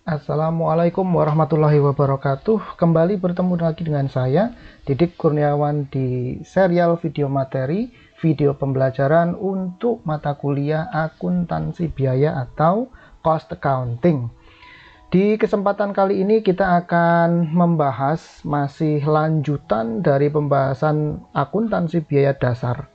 Assalamualaikum warahmatullahi wabarakatuh. Kembali bertemu lagi dengan saya, Didik Kurniawan, di serial video materi, video pembelajaran untuk mata kuliah akuntansi biaya atau cost accounting. Di kesempatan kali ini kita akan membahas masih lanjutan dari pembahasan akuntansi biaya dasar,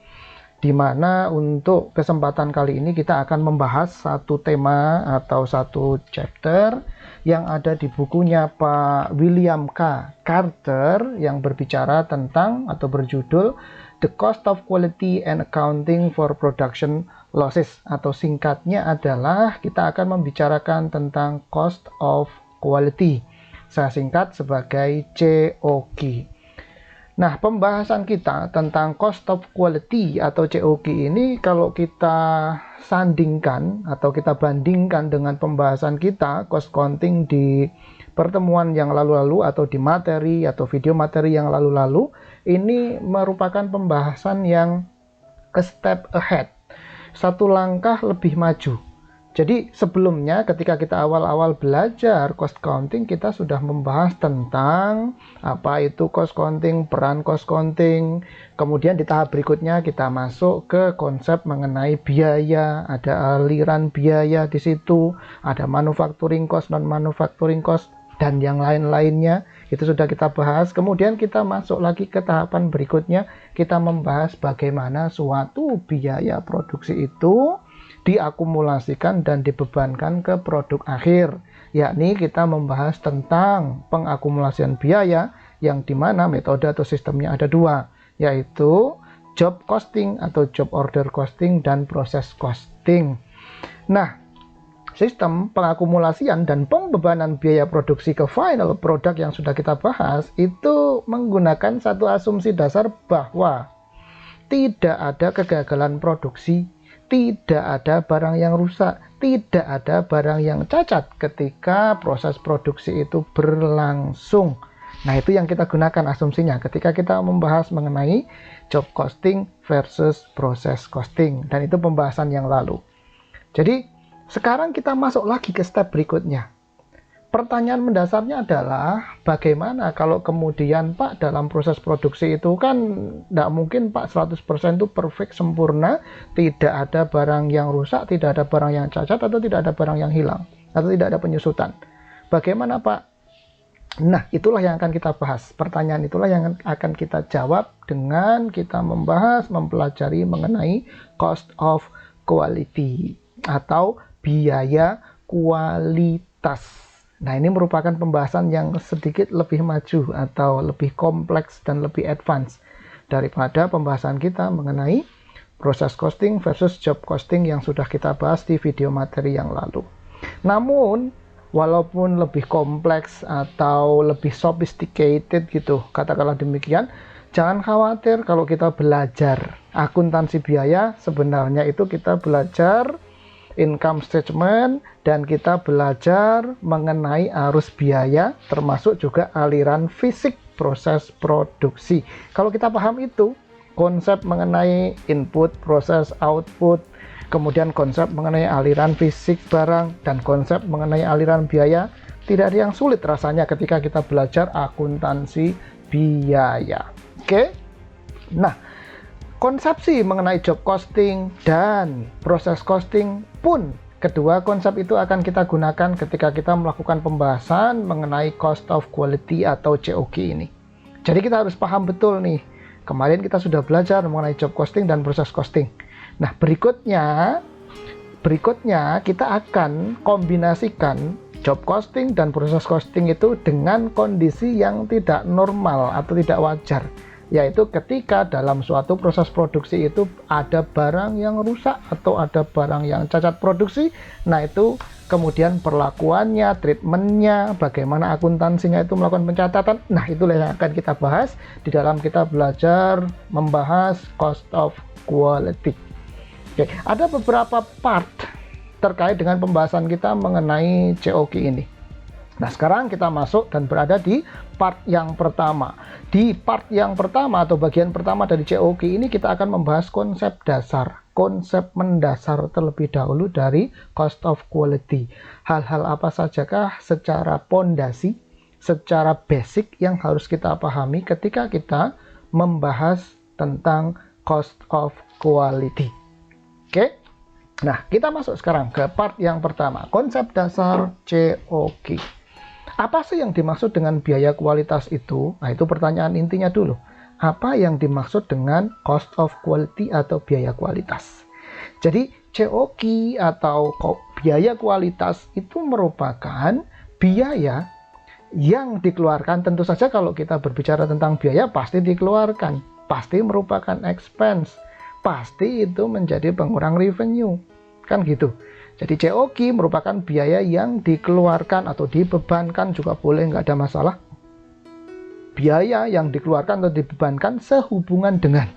di mana untuk kesempatan kali ini kita akan membahas satu tema atau satu chapter yang ada di bukunya Pak William K. Carter yang berbicara tentang atau berjudul The Cost of Quality and Accounting for Production Losses, atau singkatnya adalah kita akan membicarakan tentang Cost of Quality, saya singkat sebagai COQ. Nah, pembahasan kita tentang cost of quality atau COQ ini kalau kita sandingkan atau kita bandingkan dengan pembahasan kita cost accounting di pertemuan yang lalu-lalu atau di materi atau video materi yang lalu-lalu, ini merupakan pembahasan yang a step ahead, satu langkah lebih maju. Jadi sebelumnya ketika kita awal-awal belajar cost accounting, kita sudah membahas tentang apa itu cost accounting, peran cost accounting. Kemudian di tahap berikutnya kita masuk ke konsep mengenai biaya, ada aliran biaya di situ, ada manufacturing cost, non-manufacturing cost, dan yang lain-lainnya. Itu sudah kita bahas. Kemudian kita masuk lagi ke tahapan berikutnya, kita membahas bagaimana suatu biaya produksi itu diakumulasikan dan dibebankan ke produk akhir, yakni kita membahas tentang pengakumulasian biaya yang dimana metode atau sistemnya ada dua, yaitu job costing atau job order costing dan proses costing. Nah, sistem pengakumulasian dan pembebanan biaya produksi ke final product yang sudah kita bahas itu menggunakan satu asumsi dasar bahwa tidak ada kegagalan produksi, tidak ada barang yang rusak, tidak ada barang yang cacat ketika proses produksi itu berlangsung. Nah, itu yang kita gunakan asumsinya ketika kita membahas mengenai job costing versus proses costing, dan itu pembahasan yang lalu. Jadi sekarang kita masuk lagi ke step berikutnya. Pertanyaan mendasarnya adalah bagaimana kalau kemudian Pak dalam proses produksi itu kan tidak mungkin Pak 100% itu perfect, sempurna, tidak ada barang yang rusak, tidak ada barang yang cacat, atau tidak ada barang yang hilang, atau tidak ada penyusutan. Bagaimana Pak? Nah, itulah yang akan kita bahas. Pertanyaan itulah yang akan kita jawab dengan kita membahas, mempelajari mengenai cost of quality atau biaya kualitas. Nah, ini merupakan pembahasan yang sedikit lebih maju atau lebih kompleks dan lebih advance daripada pembahasan kita mengenai proses costing versus job costing yang sudah kita bahas di video materi yang lalu. Namun, walaupun lebih kompleks atau lebih sophisticated gitu, katakanlah demikian, jangan khawatir kalau kita belajar akuntansi biaya, sebenarnya itu kita belajar income statement dan kita belajar mengenai arus biaya, termasuk juga aliran fisik proses produksi. Kalau kita paham itu, konsep mengenai input, proses, output, kemudian konsep mengenai aliran fisik barang, dan konsep mengenai aliran biaya, tidak ada yang sulit rasanya ketika kita belajar akuntansi biaya. Oke? Nah, konsepsi mengenai job costing dan proses costing pun, kedua konsep itu akan kita gunakan ketika kita melakukan pembahasan mengenai cost of quality atau COQ ini. Jadi kita harus paham betul nih, kemarin kita sudah belajar mengenai job costing dan proses costing. Nah, berikutnya kita akan kombinasikan job costing dan proses costing itu dengan kondisi yang tidak normal atau tidak wajar, yaitu ketika dalam suatu proses produksi itu ada barang yang rusak atau ada barang yang cacat produksi. Nah, itu kemudian perlakuannya, treatmentnya, bagaimana akuntansinya itu melakukan pencatatan. Nah, itulah yang akan kita bahas di dalam kita belajar membahas cost of quality. Oke, ada beberapa part terkait dengan pembahasan kita mengenai COQ ini. Nah, sekarang kita masuk dan berada di part yang pertama. Di part yang pertama atau bagian pertama dari COQ ini kita akan membahas konsep dasar. konsep mendasar terlebih dahulu dari cost of quality. Hal-hal apa sajakah secara pondasi, secara basic yang harus kita pahami ketika kita membahas tentang cost of quality. Oke? Nah, kita masuk sekarang ke part yang pertama, konsep dasar COQ. Apa sih yang dimaksud dengan biaya kualitas itu? Nah, itu pertanyaan intinya dulu. Apa yang dimaksud dengan cost of quality atau biaya kualitas? Jadi, COQ atau biaya kualitas itu merupakan biaya yang dikeluarkan. Tentu saja kalau kita berbicara tentang biaya pasti dikeluarkan, pasti merupakan expense, pasti itu menjadi pengurang revenue. Kan gitu. Jadi COQ merupakan biaya yang dikeluarkan atau dibebankan juga boleh, nggak ada masalah. Biaya yang dikeluarkan atau dibebankan sehubungan dengan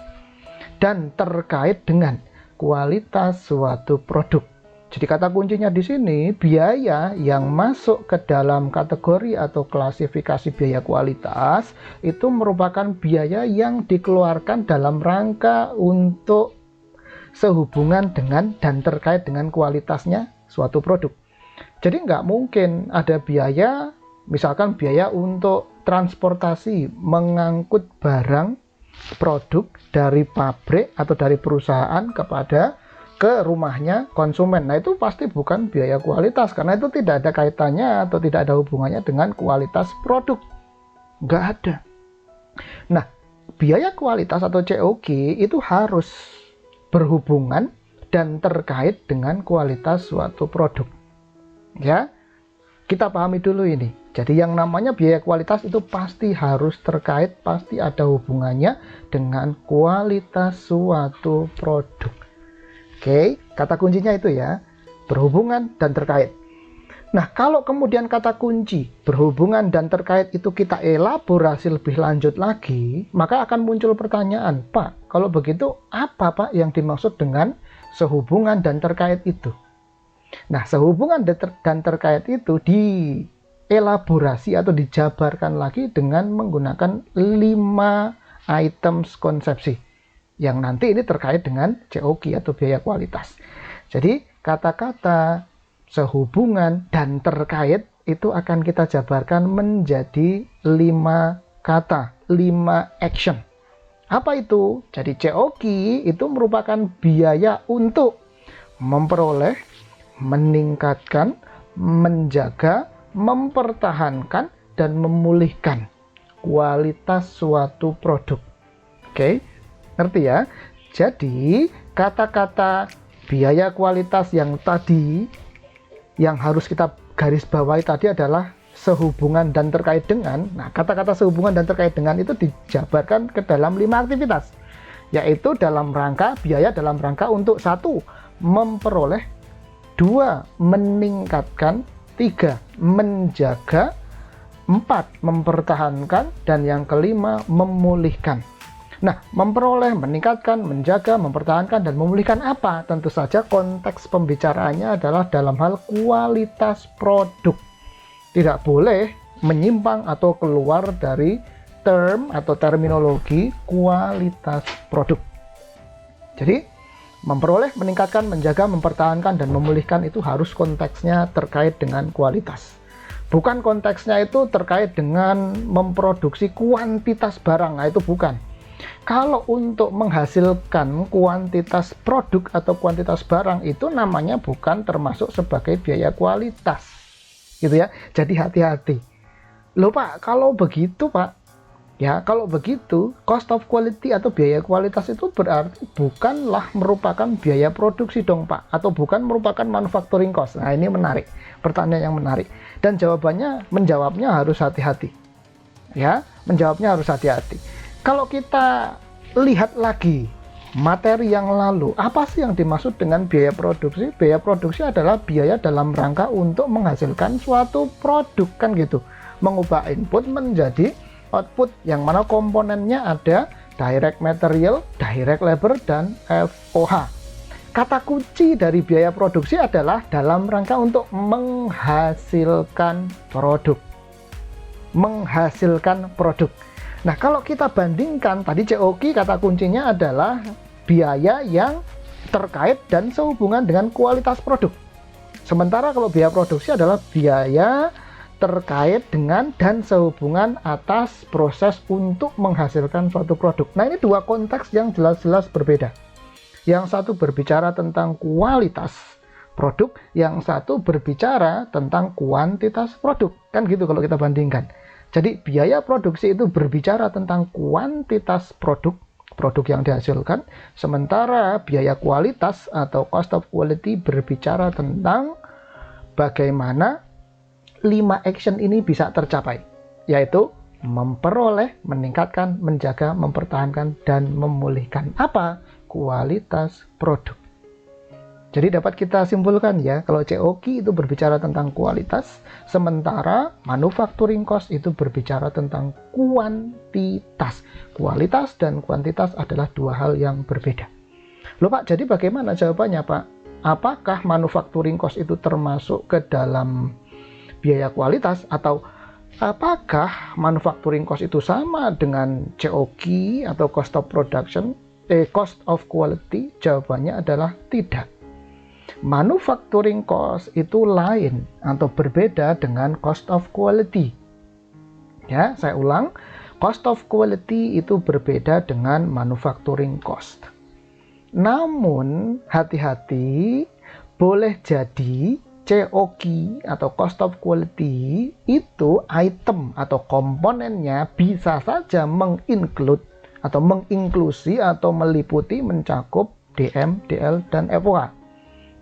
dan terkait dengan kualitas suatu produk. Jadi kata kuncinya di sini, biaya yang masuk ke dalam kategori atau klasifikasi biaya kualitas itu merupakan biaya yang dikeluarkan dalam rangka untuk sehubungan dengan dan terkait dengan kualitasnya suatu produk. Jadi nggak mungkin ada biaya, misalkan biaya untuk transportasi, mengangkut barang, produk dari pabrik atau dari perusahaan ke rumahnya konsumen. Nah, itu pasti bukan biaya kualitas, karena itu tidak ada kaitannya atau tidak ada hubungannya dengan kualitas produk. Nggak ada. Nah, biaya kualitas atau COQ itu harus berhubungan dan terkait dengan kualitas suatu produk. Ya, kita pahami dulu ini. Jadi yang namanya biaya kualitas itu pasti harus terkait, pasti ada hubungannya dengan kualitas suatu produk. Oke, kata kuncinya itu ya, berhubungan dan terkait. Nah, kalau kemudian kata kunci berhubungan dan terkait itu kita elaborasi lebih lanjut lagi, maka akan muncul pertanyaan, Pak, kalau begitu apa Pak yang dimaksud dengan sehubungan dan terkait itu? Nah, sehubungan dan terkait itu dielaborasi atau dijabarkan lagi dengan menggunakan 5 items konsepsi yang nanti ini terkait dengan COQ atau biaya kualitas. Jadi kata-kata sehubungan dan terkait itu akan kita jabarkan menjadi 5 kata, 5 action. Apa itu? Jadi COQ itu merupakan biaya untuk memperoleh, meningkatkan, menjaga, mempertahankan, dan memulihkan kualitas suatu produk. Oke, ngerti ya? Jadi kata-kata biaya kualitas yang tadi yang harus kita garis bawahi tadi adalah sehubungan dan terkait dengan. Nah, kata-kata sehubungan dan terkait dengan itu dijabarkan ke dalam 5 aktivitas, yaitu dalam rangka biaya dalam rangka untuk 1. Memperoleh, 2. Meningkatkan, 3. Menjaga, 4. Mempertahankan, dan yang kelima memulihkan. Nah, memperoleh, meningkatkan, menjaga, mempertahankan, dan memulihkan apa? Tentu saja konteks pembicaraannya adalah dalam hal kualitas produk. Tidak boleh menyimpang atau keluar dari term atau terminologi kualitas produk. Jadi, memperoleh, meningkatkan, menjaga, mempertahankan, dan memulihkan itu harus konteksnya terkait dengan kualitas. Bukan konteksnya itu terkait dengan memproduksi kuantitas barang, nah itu bukan. Kalau untuk menghasilkan kuantitas produk atau kuantitas barang itu namanya bukan termasuk sebagai biaya kualitas, gitu ya. Jadi hati-hati. Loh Pak, kalau begitu Pak, ya kalau begitu cost of quality atau biaya kualitas itu berarti bukanlah merupakan biaya produksi dong Pak, atau bukan merupakan manufacturing cost. Nah ini menarik, pertanyaan yang menarik. Dan menjawabnya harus hati-hati. Ya, menjawabnya harus hati-hati. Kalau kita lihat lagi materi yang lalu, apa sih yang dimaksud dengan biaya produksi? Biaya produksi adalah biaya dalam rangka untuk menghasilkan suatu produk, kan gitu. Mengubah input menjadi output, yang mana komponennya ada direct material, direct labor, dan FOH. Kata kunci dari biaya produksi adalah dalam rangka untuk menghasilkan produk. Menghasilkan produk. Nah, kalau kita bandingkan tadi COQ, kata kuncinya adalah biaya yang terkait dan sehubungan dengan kualitas produk. Sementara kalau biaya produksi adalah biaya terkait dengan dan sehubungan atas proses untuk menghasilkan suatu produk. Nah, ini dua konteks yang jelas-jelas berbeda. Yang satu berbicara tentang kualitas produk, yang satu berbicara tentang kuantitas produk. Kan gitu kalau kita bandingkan. Jadi biaya produksi itu berbicara tentang kuantitas produk yang dihasilkan, sementara biaya kualitas atau cost of quality berbicara tentang bagaimana 5 action ini bisa tercapai, yaitu memperoleh, meningkatkan, menjaga, mempertahankan, dan memulihkan apa? Kualitas produk. Jadi dapat kita simpulkan ya, kalau COQ itu berbicara tentang kualitas, sementara manufacturing cost itu berbicara tentang kuantitas. Kualitas dan kuantitas adalah dua hal yang berbeda. Loh Pak, jadi bagaimana jawabannya Pak? Apakah manufacturing cost itu termasuk ke dalam biaya kualitas, atau apakah manufacturing cost itu sama dengan COQ atau cost of production, cost of quality? Jawabannya adalah tidak. Manufacturing cost itu lain atau berbeda dengan cost of quality. Ya, saya ulang, cost of quality itu berbeda dengan manufacturing cost. Namun, hati-hati, boleh jadi COQ atau cost of quality itu item atau komponennya bisa saja menginclude atau menginklusi atau meliputi mencakup DM, DL, dan FOH.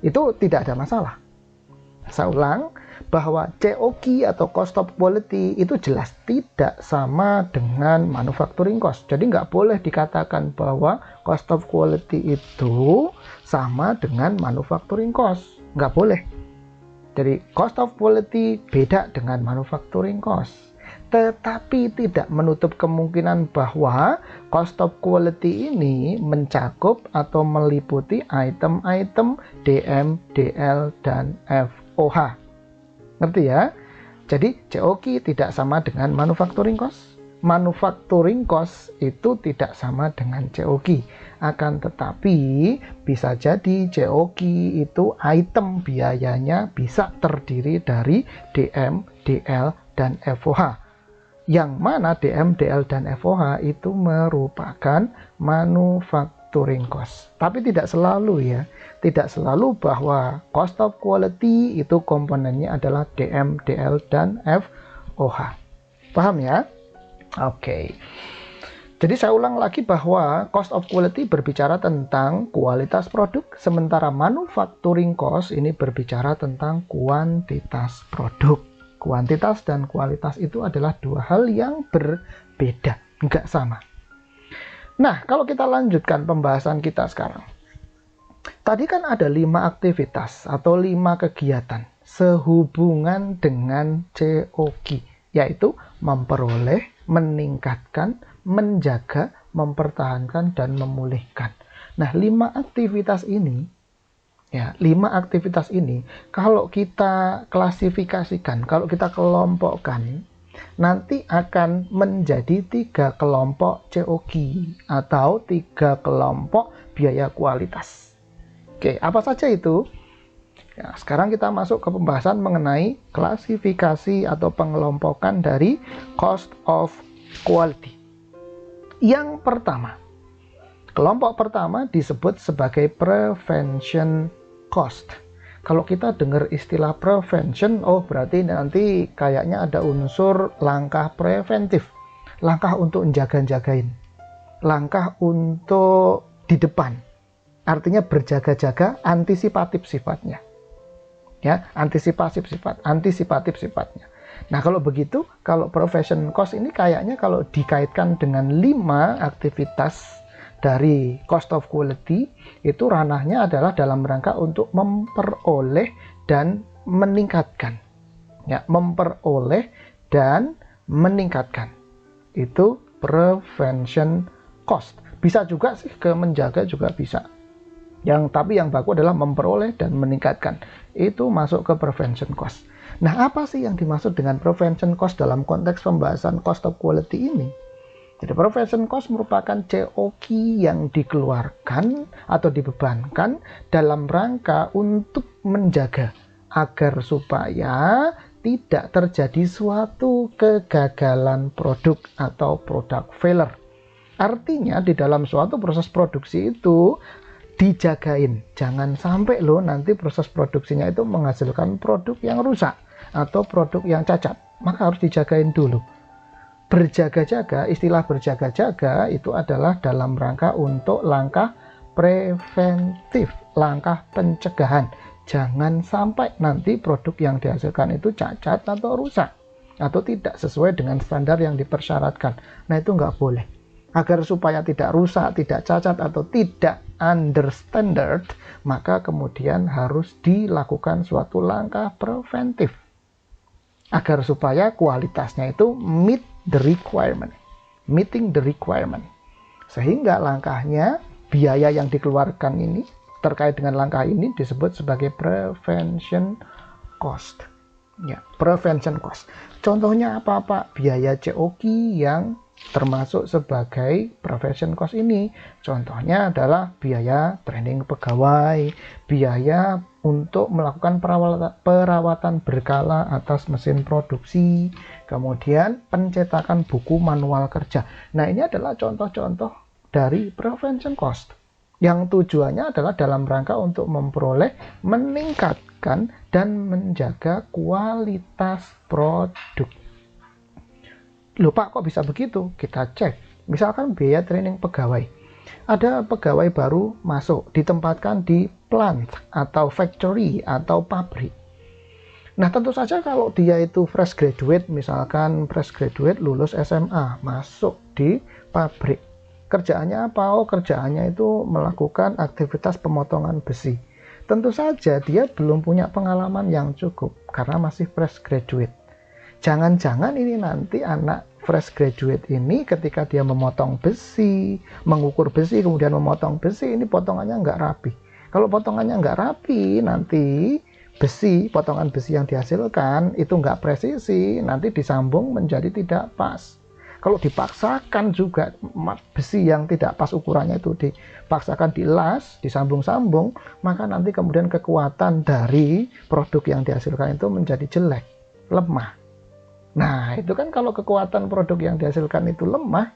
Itu tidak ada masalah. Saya ulang, bahwa COQ atau cost of quality itu jelas tidak sama dengan manufacturing cost. Jadi nggak boleh dikatakan bahwa cost of quality itu sama dengan manufacturing cost. Nggak boleh. Jadi cost of quality beda dengan manufacturing cost. Tetapi tidak menutup kemungkinan bahwa cost of quality ini mencakup atau meliputi item-item DM, DL, dan FOH. Ngerti ya? Jadi COQ tidak sama dengan manufacturing cost. Manufacturing cost itu tidak sama dengan COQ. Akan tetapi bisa jadi COQ itu item biayanya bisa terdiri dari DM, DL, dan FOH. Yang mana DM, DL, dan FOH itu merupakan manufacturing cost. Tapi tidak selalu ya. Tidak selalu bahwa cost of quality itu komponennya adalah DM, DL, dan FOH. Paham ya? Oke. Jadi saya ulang lagi bahwa cost of quality berbicara tentang kualitas produk, sementara manufacturing cost ini berbicara tentang kuantitas produk. Kuantitas dan kualitas itu adalah dua hal yang berbeda, nggak sama. Nah, kalau kita lanjutkan pembahasan kita sekarang. Tadi kan ada 5 aktivitas atau 5 kegiatan sehubungan dengan COQ, yaitu memperoleh, meningkatkan, menjaga, mempertahankan, dan memulihkan. Nah, 5 aktivitas ini, kalau kita klasifikasikan, kalau kita kelompokkan, nanti akan menjadi 3 kelompok COQ atau 3 kelompok biaya kualitas. Oke, apa saja itu? Ya, sekarang kita masuk ke pembahasan mengenai klasifikasi atau pengelompokan dari cost of quality. Yang pertama, kelompok pertama disebut sebagai prevention cost. Kalau kita dengar istilah prevention, oh berarti nanti kayaknya ada unsur langkah preventif. Langkah untuk menjaga-jagain. Langkah untuk di depan. Artinya berjaga-jaga, antisipatif sifatnya. Ya, antisipatif sifatnya. Nah, kalau begitu, kalau prevention cost ini kayaknya kalau dikaitkan dengan 5 aktivitas dari cost of quality, itu ranahnya adalah dalam rangka untuk memperoleh dan meningkatkan. Ya, memperoleh dan meningkatkan. Itu prevention cost. Bisa juga sih ke menjaga juga bisa. Tapi yang baku adalah memperoleh dan meningkatkan. Itu masuk ke prevention cost. Nah, apa sih yang dimaksud dengan prevention cost dalam konteks pembahasan cost of quality ini? Jadi prevention cost merupakan COQ yang dikeluarkan atau dibebankan dalam rangka untuk menjaga agar supaya tidak terjadi suatu kegagalan produk atau product failure. Artinya di dalam suatu proses produksi itu dijagain, jangan sampai loh nanti proses produksinya itu menghasilkan produk yang rusak atau produk yang cacat, maka harus dijagain dulu. Berjaga-jaga, istilah berjaga-jaga itu adalah dalam rangka untuk langkah preventif, langkah pencegahan. Jangan sampai nanti produk yang dihasilkan itu cacat atau rusak atau tidak sesuai dengan standar yang dipersyaratkan. Nah, itu nggak boleh. Agar supaya tidak rusak, tidak cacat atau tidak under standard, maka kemudian harus dilakukan suatu langkah preventif agar supaya kualitasnya itu meet the requirement, meeting the requirement. Sehingga langkahnya, biaya yang dikeluarkan ini terkait dengan langkah ini disebut sebagai prevention cost. Ya, prevention cost. Contohnya apa Pak? Biaya COQ yang termasuk sebagai prevention cost ini. Contohnya adalah biaya training pegawai, biaya untuk melakukan perawatan berkala atas mesin produksi, kemudian pencetakan buku manual kerja. Nah, ini adalah contoh-contoh dari prevention cost yang tujuannya adalah dalam rangka untuk memperoleh, meningkatkan, dan menjaga kualitas produk. Loh Pak, kok bisa begitu? Kita cek. Misalkan biaya training pegawai. Ada pegawai baru masuk, ditempatkan di plant atau factory atau pabrik. Nah, tentu saja kalau dia itu fresh graduate, misalkan fresh graduate lulus SMA, masuk di pabrik. Kerjaannya apa? Oh, kerjaannya itu melakukan aktivitas pemotongan besi. Tentu saja dia belum punya pengalaman yang cukup karena masih fresh graduate. Jangan-jangan ini nanti anak fresh graduate ini ketika dia memotong besi, mengukur besi, kemudian memotong besi, ini potongannya nggak rapi. Kalau potongannya nggak rapi, nanti besi, potongan besi yang dihasilkan itu nggak presisi, nanti disambung menjadi tidak pas. Kalau dipaksakan juga besi yang tidak pas ukurannya itu dipaksakan dilas, disambung-sambung, maka nanti kemudian kekuatan dari produk yang dihasilkan itu menjadi jelek, lemah. Nah, itu kan kalau kekuatan produk yang dihasilkan itu lemah,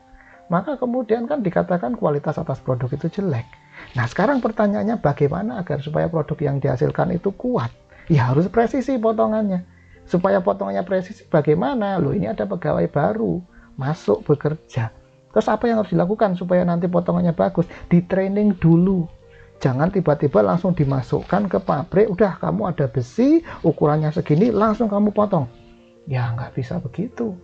maka kemudian kan dikatakan kualitas atas produk itu jelek. Nah, sekarang pertanyaannya bagaimana agar supaya produk yang dihasilkan itu kuat? Ya harus presisi potongannya. Supaya potongannya presisi bagaimana? Loh, ini ada pegawai baru masuk bekerja. Terus apa yang harus dilakukan supaya nanti potongannya bagus? Di training dulu. Jangan tiba-tiba langsung dimasukkan ke pabrik, udah kamu ada besi, ukurannya segini, langsung kamu potong. Ya nggak bisa begitu.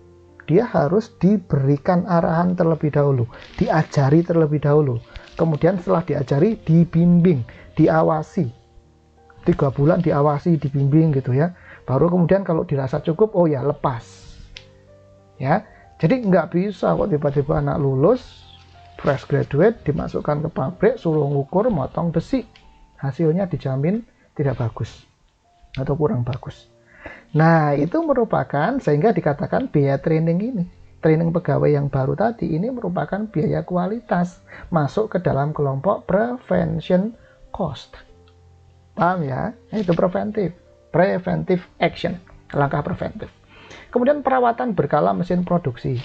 Dia harus diberikan arahan terlebih dahulu, diajari terlebih dahulu. Kemudian setelah diajari, dibimbing, diawasi. 3 bulan diawasi, dibimbing gitu ya. Baru kemudian kalau dirasa cukup, oh ya lepas. Ya. Jadi nggak bisa kok tiba-tiba anak lulus, fresh graduate, dimasukkan ke pabrik, suruh ngukur, motong besi. Hasilnya dijamin tidak bagus atau kurang bagus. Nah, itu merupakan, sehingga dikatakan biaya training ini, training pegawai yang baru tadi, ini merupakan biaya kualitas, masuk ke dalam kelompok prevention cost. Paham ya? Itu preventive action, langkah preventif. Kemudian perawatan berkala mesin produksi.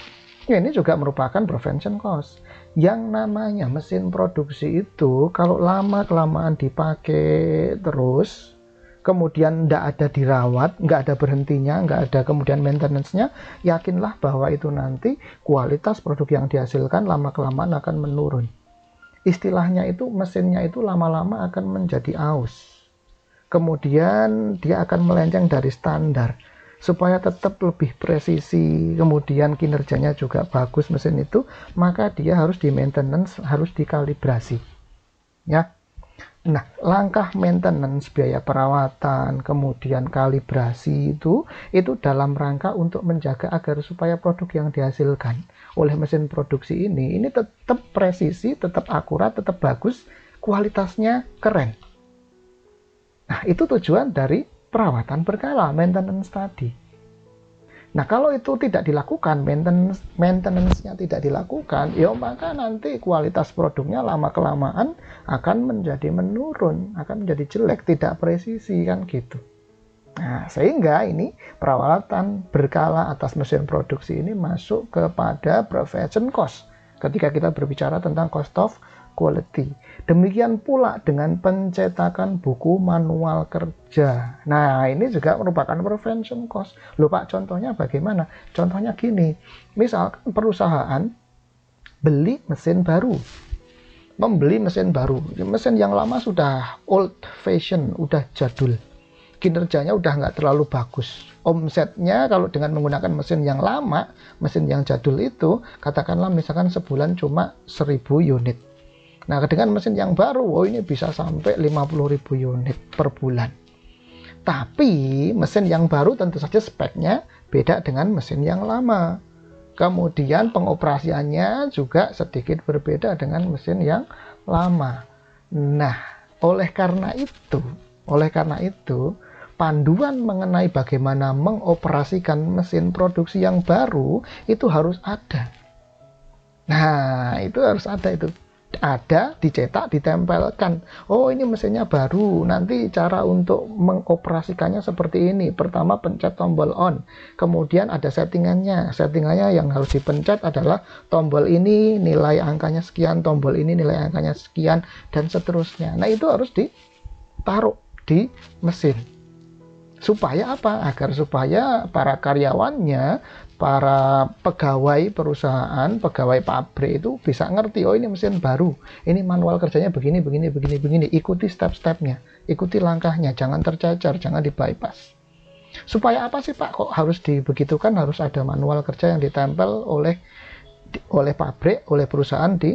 Ya, ini juga merupakan prevention cost. Yang namanya mesin produksi itu kalau lama-kelamaan dipakai terus, kemudian tidak ada dirawat, nggak ada berhentinya, nggak ada kemudian maintenance-nya, yakinlah bahwa itu nanti kualitas produk yang dihasilkan lama-kelamaan akan menurun. Istilahnya itu mesinnya itu lama-lama akan menjadi aus. Kemudian dia akan melenceng dari standar. Supaya tetap lebih presisi, kemudian kinerjanya juga bagus mesin itu, maka dia harus di maintenance, harus dikalibrasi. Ya. Nah, langkah maintenance, biaya perawatan, kemudian kalibrasi itu dalam rangka untuk menjaga agar supaya produk yang dihasilkan oleh mesin produksi ini tetap presisi, tetap akurat, tetap bagus, kualitasnya keren. Nah, itu tujuan dari perawatan berkala, maintenance tadi. Nah, kalau itu tidak dilakukan, maintenance-nya tidak dilakukan, ya maka nanti kualitas produknya lama-kelamaan akan menjadi menurun, akan menjadi jelek, tidak presisi, kan gitu. Nah, sehingga ini perawatan berkala atas mesin produksi ini masuk kepada prevention cost ketika kita berbicara tentang cost of quality. Demikian pula dengan pencetakan buku manual kerja. Nah, ini juga merupakan prevention cost. Loh Pak, contohnya bagaimana? Contohnya gini, misalkan perusahaan beli mesin baru, membeli mesin baru. Mesin yang lama sudah old fashion, udah jadul. Kinerjanya udah nggak terlalu bagus. Omsetnya kalau dengan menggunakan mesin yang lama, mesin yang jadul itu, katakanlah misalkan sebulan cuma 1000 unit. Nah, dengan mesin yang baru, ini bisa sampai 50.000 unit per bulan. Tapi mesin yang baru tentu saja speknya beda dengan mesin yang lama. Kemudian pengoperasiannya juga sedikit berbeda dengan mesin yang lama. Nah, oleh karena itu, panduan mengenai bagaimana mengoperasikan mesin produksi yang baru itu harus ada. Nah, itu harus ada, dicetak, ditempelkan. Oh, ini mesinnya baru. Nanti cara untuk mengoperasikannya seperti ini. Pertama, pencet tombol on. Kemudian ada settingannya. Settingannya yang harus dipencet adalah tombol ini nilai angkanya sekian, tombol ini nilai angkanya sekian, dan seterusnya. Nah, itu harus ditaruh di mesin. Supaya apa? Agar supaya para karyawannya, para pegawai perusahaan, pegawai pabrik itu bisa ngerti, oh ini mesin baru, ini manual kerjanya begini. Ikuti step-stepnya, ikuti langkahnya, jangan tercecer, jangan di bypass. Supaya apa sih Pak? Kok harus dibegitukan, harus ada manual kerja yang ditempel oleh pabrik, oleh perusahaan di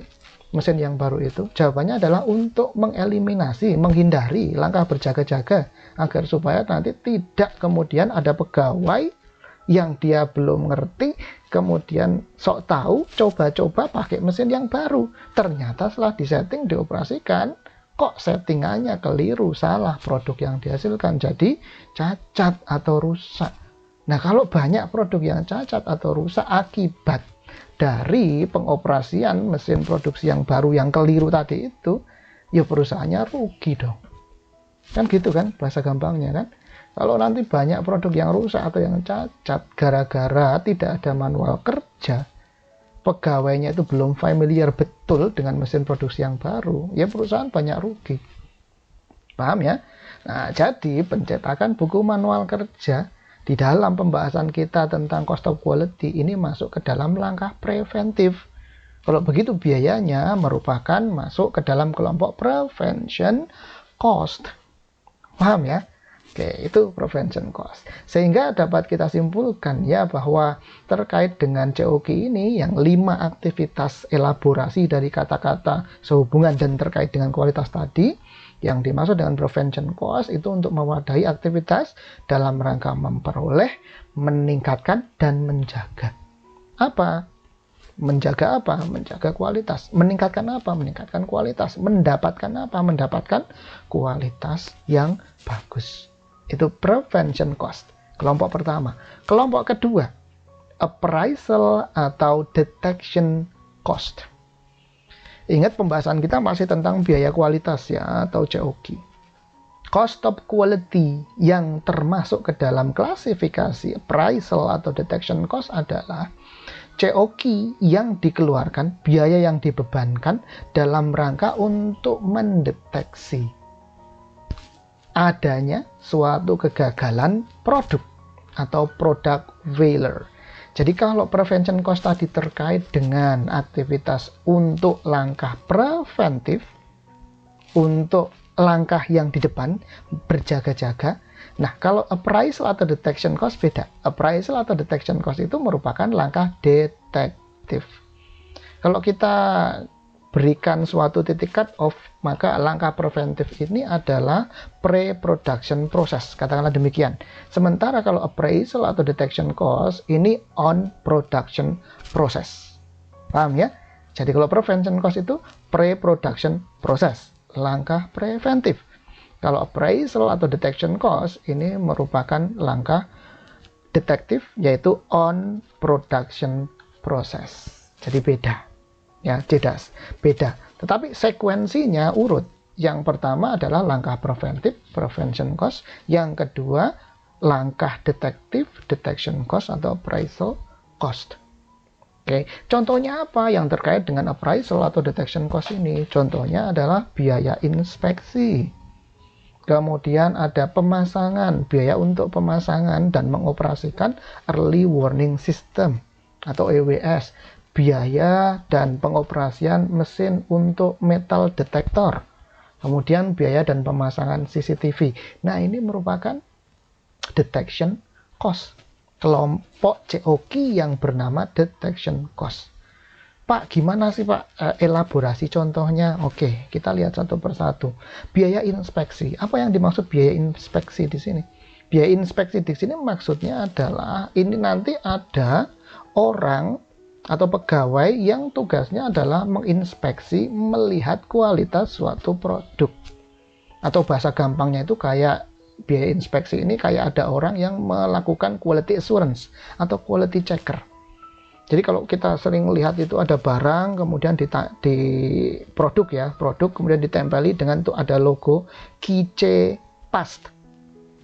mesin yang baru itu? Jawabannya adalah untuk mengeliminasi, menghindari langkah berjaga-jaga, agar supaya nanti tidak kemudian ada pegawai yang dia belum ngerti, kemudian sok tahu, coba-coba pakai mesin yang baru. Ternyata setelah disetting, dioperasikan, kok settingannya keliru, salah, produk yang dihasilkan jadi cacat atau rusak. Nah, kalau banyak produk yang cacat atau rusak akibat dari pengoperasian mesin produksi yang baru yang keliru tadi itu, ya perusahaannya rugi dong. Kan gitu kan bahasa gampangnya kan. Kalau nanti banyak produk yang rusak atau yang cacat gara-gara tidak ada manual kerja, pegawainya itu belum familiar betul dengan mesin produksi yang baru, ya perusahaan banyak rugi. Paham ya? Nah, jadi pencetakan buku manual kerja di dalam pembahasan kita tentang cost of quality ini masuk ke dalam langkah preventif. Kalau begitu biayanya merupakan masuk ke dalam kelompok prevention cost. Paham ya? Oke, itu prevention cost. Sehingga dapat kita simpulkan ya bahwa terkait dengan COQ ini yang 5 aktivitas elaborasi dari kata-kata sehubungan dan terkait dengan kualitas tadi, yang dimaksud dengan prevention cost itu untuk mewadahi aktivitas dalam rangka memperoleh, meningkatkan, dan menjaga. Apa? Menjaga apa? Menjaga kualitas. Meningkatkan apa? Meningkatkan kualitas. Mendapatkan apa? Mendapatkan kualitas yang bagus. Itu prevention cost. Kelompok pertama. Kelompok kedua, appraisal atau detection cost. Ingat pembahasan kita masih tentang biaya kualitas ya, atau COQ. Cost of quality yang termasuk ke dalam klasifikasi appraisal atau detection cost adalah COQ yang dikeluarkan, biaya yang dibebankan dalam rangka untuk mendeteksi adanya suatu kegagalan produk atau product failure. Jadi kalau prevention cost tadi terkait dengan aktivitas untuk langkah preventif, untuk langkah yang di depan, berjaga-jaga. Nah, kalau appraisal atau detection cost beda. Appraisal atau detection cost itu merupakan langkah detektif. Kalau kita berikan suatu titik cut off, maka langkah preventif ini adalah pre-production process, katakanlah demikian. Sementara kalau appraisal atau detection cost ini on production process. Paham ya? Jadi kalau prevention cost itu pre-production process, langkah preventif. Kalau appraisal atau detection cost ini merupakan langkah detektif, yaitu on production process. Jadi beda, ya, jelas, beda. Tetapi sekuensinya urut. Yang pertama adalah langkah preventif, prevention cost. Yang kedua, langkah detektif, detection cost atau appraisal cost. Oke, contohnya apa yang terkait dengan appraisal atau detection cost ini? Contohnya adalah biaya inspeksi. Kemudian ada pemasangan, biaya untuk pemasangan dan mengoperasikan early warning system atau EWS. Biaya dan pengoperasian mesin untuk metal detector. Kemudian biaya dan pemasangan CCTV. Nah, ini merupakan detection cost. Kelompok COQ yang bernama detection cost. Pak, gimana sih Pak elaborasi contohnya? Oke, kita lihat satu persatu. Biaya inspeksi. Apa yang dimaksud biaya inspeksi di sini? Biaya inspeksi di sini maksudnya adalah ini nanti ada orang atau pegawai yang tugasnya adalah menginspeksi, melihat kualitas suatu produk. Atau bahasa gampangnya itu kayak biaya inspeksi ini kayak ada orang yang melakukan quality assurance atau quality checker. Jadi kalau kita sering lihat itu ada barang, kemudian di produk ya, produk kemudian ditempeli dengan itu ada logo QC Past.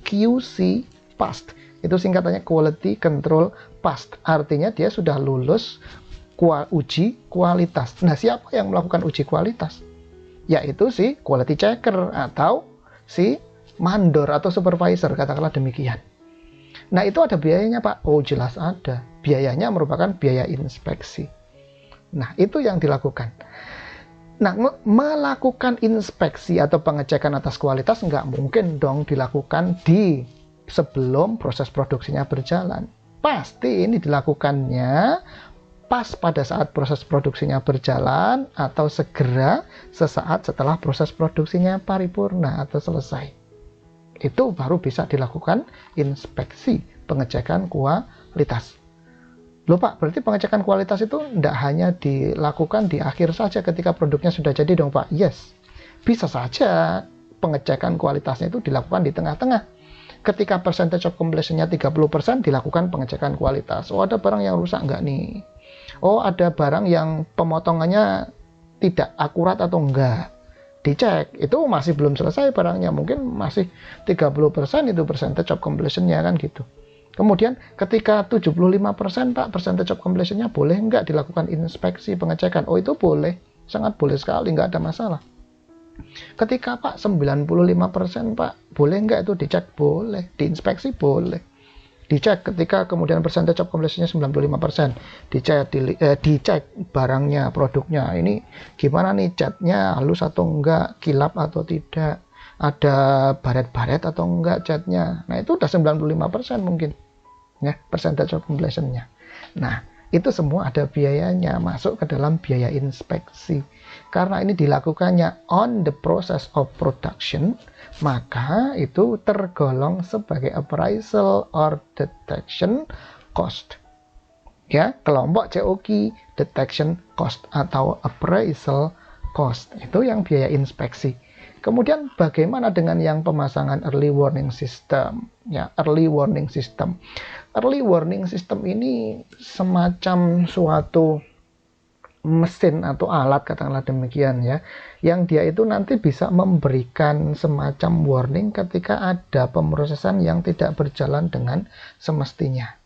QC Past. Itu singkatannya Quality Control Past. Artinya dia sudah lulus uji kualitas. Nah, siapa yang melakukan uji kualitas? Yaitu si quality checker atau si mandor atau supervisor, katakanlah demikian. Nah, itu ada biayanya Pak. Oh, jelas ada. Biayanya merupakan biaya inspeksi. Nah, itu yang dilakukan. Nah, melakukan inspeksi atau pengecekan atas kualitas nggak mungkin dong dilakukan di sebelum proses produksinya berjalan. Pasti ini dilakukannya pas pada saat proses produksinya berjalan atau segera sesaat setelah proses produksinya paripurna atau selesai. Itu baru bisa dilakukan inspeksi, pengecekan kualitas. Loh Pak, berarti pengecekan kualitas itu tidak hanya dilakukan di akhir saja ketika produknya sudah jadi dong Pak? Yes, bisa saja pengecekan kualitasnya itu dilakukan di tengah-tengah. Ketika percentage of completion-nya 30%, dilakukan pengecekan kualitas. Oh, ada barang yang rusak nggak nih? Oh, ada barang yang pemotongannya tidak akurat atau enggak? Dicek. Itu masih belum selesai barangnya. Mungkin masih 30% itu percentage of completion-nya kan gitu. Kemudian ketika 75% Pak, percentage of completion-nya boleh enggak dilakukan inspeksi pengecekan? Oh, itu boleh. Sangat boleh sekali, enggak ada masalah. Ketika Pak 95% Pak, boleh enggak itu dicek? Boleh. Diinspeksi boleh. Dicek ketika kemudian percentage of completion-nya 95%. Dicek barangnya, produknya. Ini gimana nih catnya, halus atau enggak, kilap atau tidak, ada baret-baret atau enggak catnya. Nah, itu udah 95% mungkin. Ya, percentage of completion-nya. Nah, itu semua ada biayanya, masuk ke dalam biaya inspeksi. Karena ini dilakukannya on the process of production, maka itu tergolong sebagai appraisal or detection cost. Ya, kelompok COQ, detection cost atau appraisal cost. Itu yang biaya inspeksi. Kemudian bagaimana dengan yang pemasangan early warning system? Ya, early warning system. Early warning system ini semacam suatu mesin atau alat, katakanlah demikian ya, yang dia itu nanti bisa memberikan semacam warning ketika ada pemrosesan yang tidak berjalan dengan semestinya.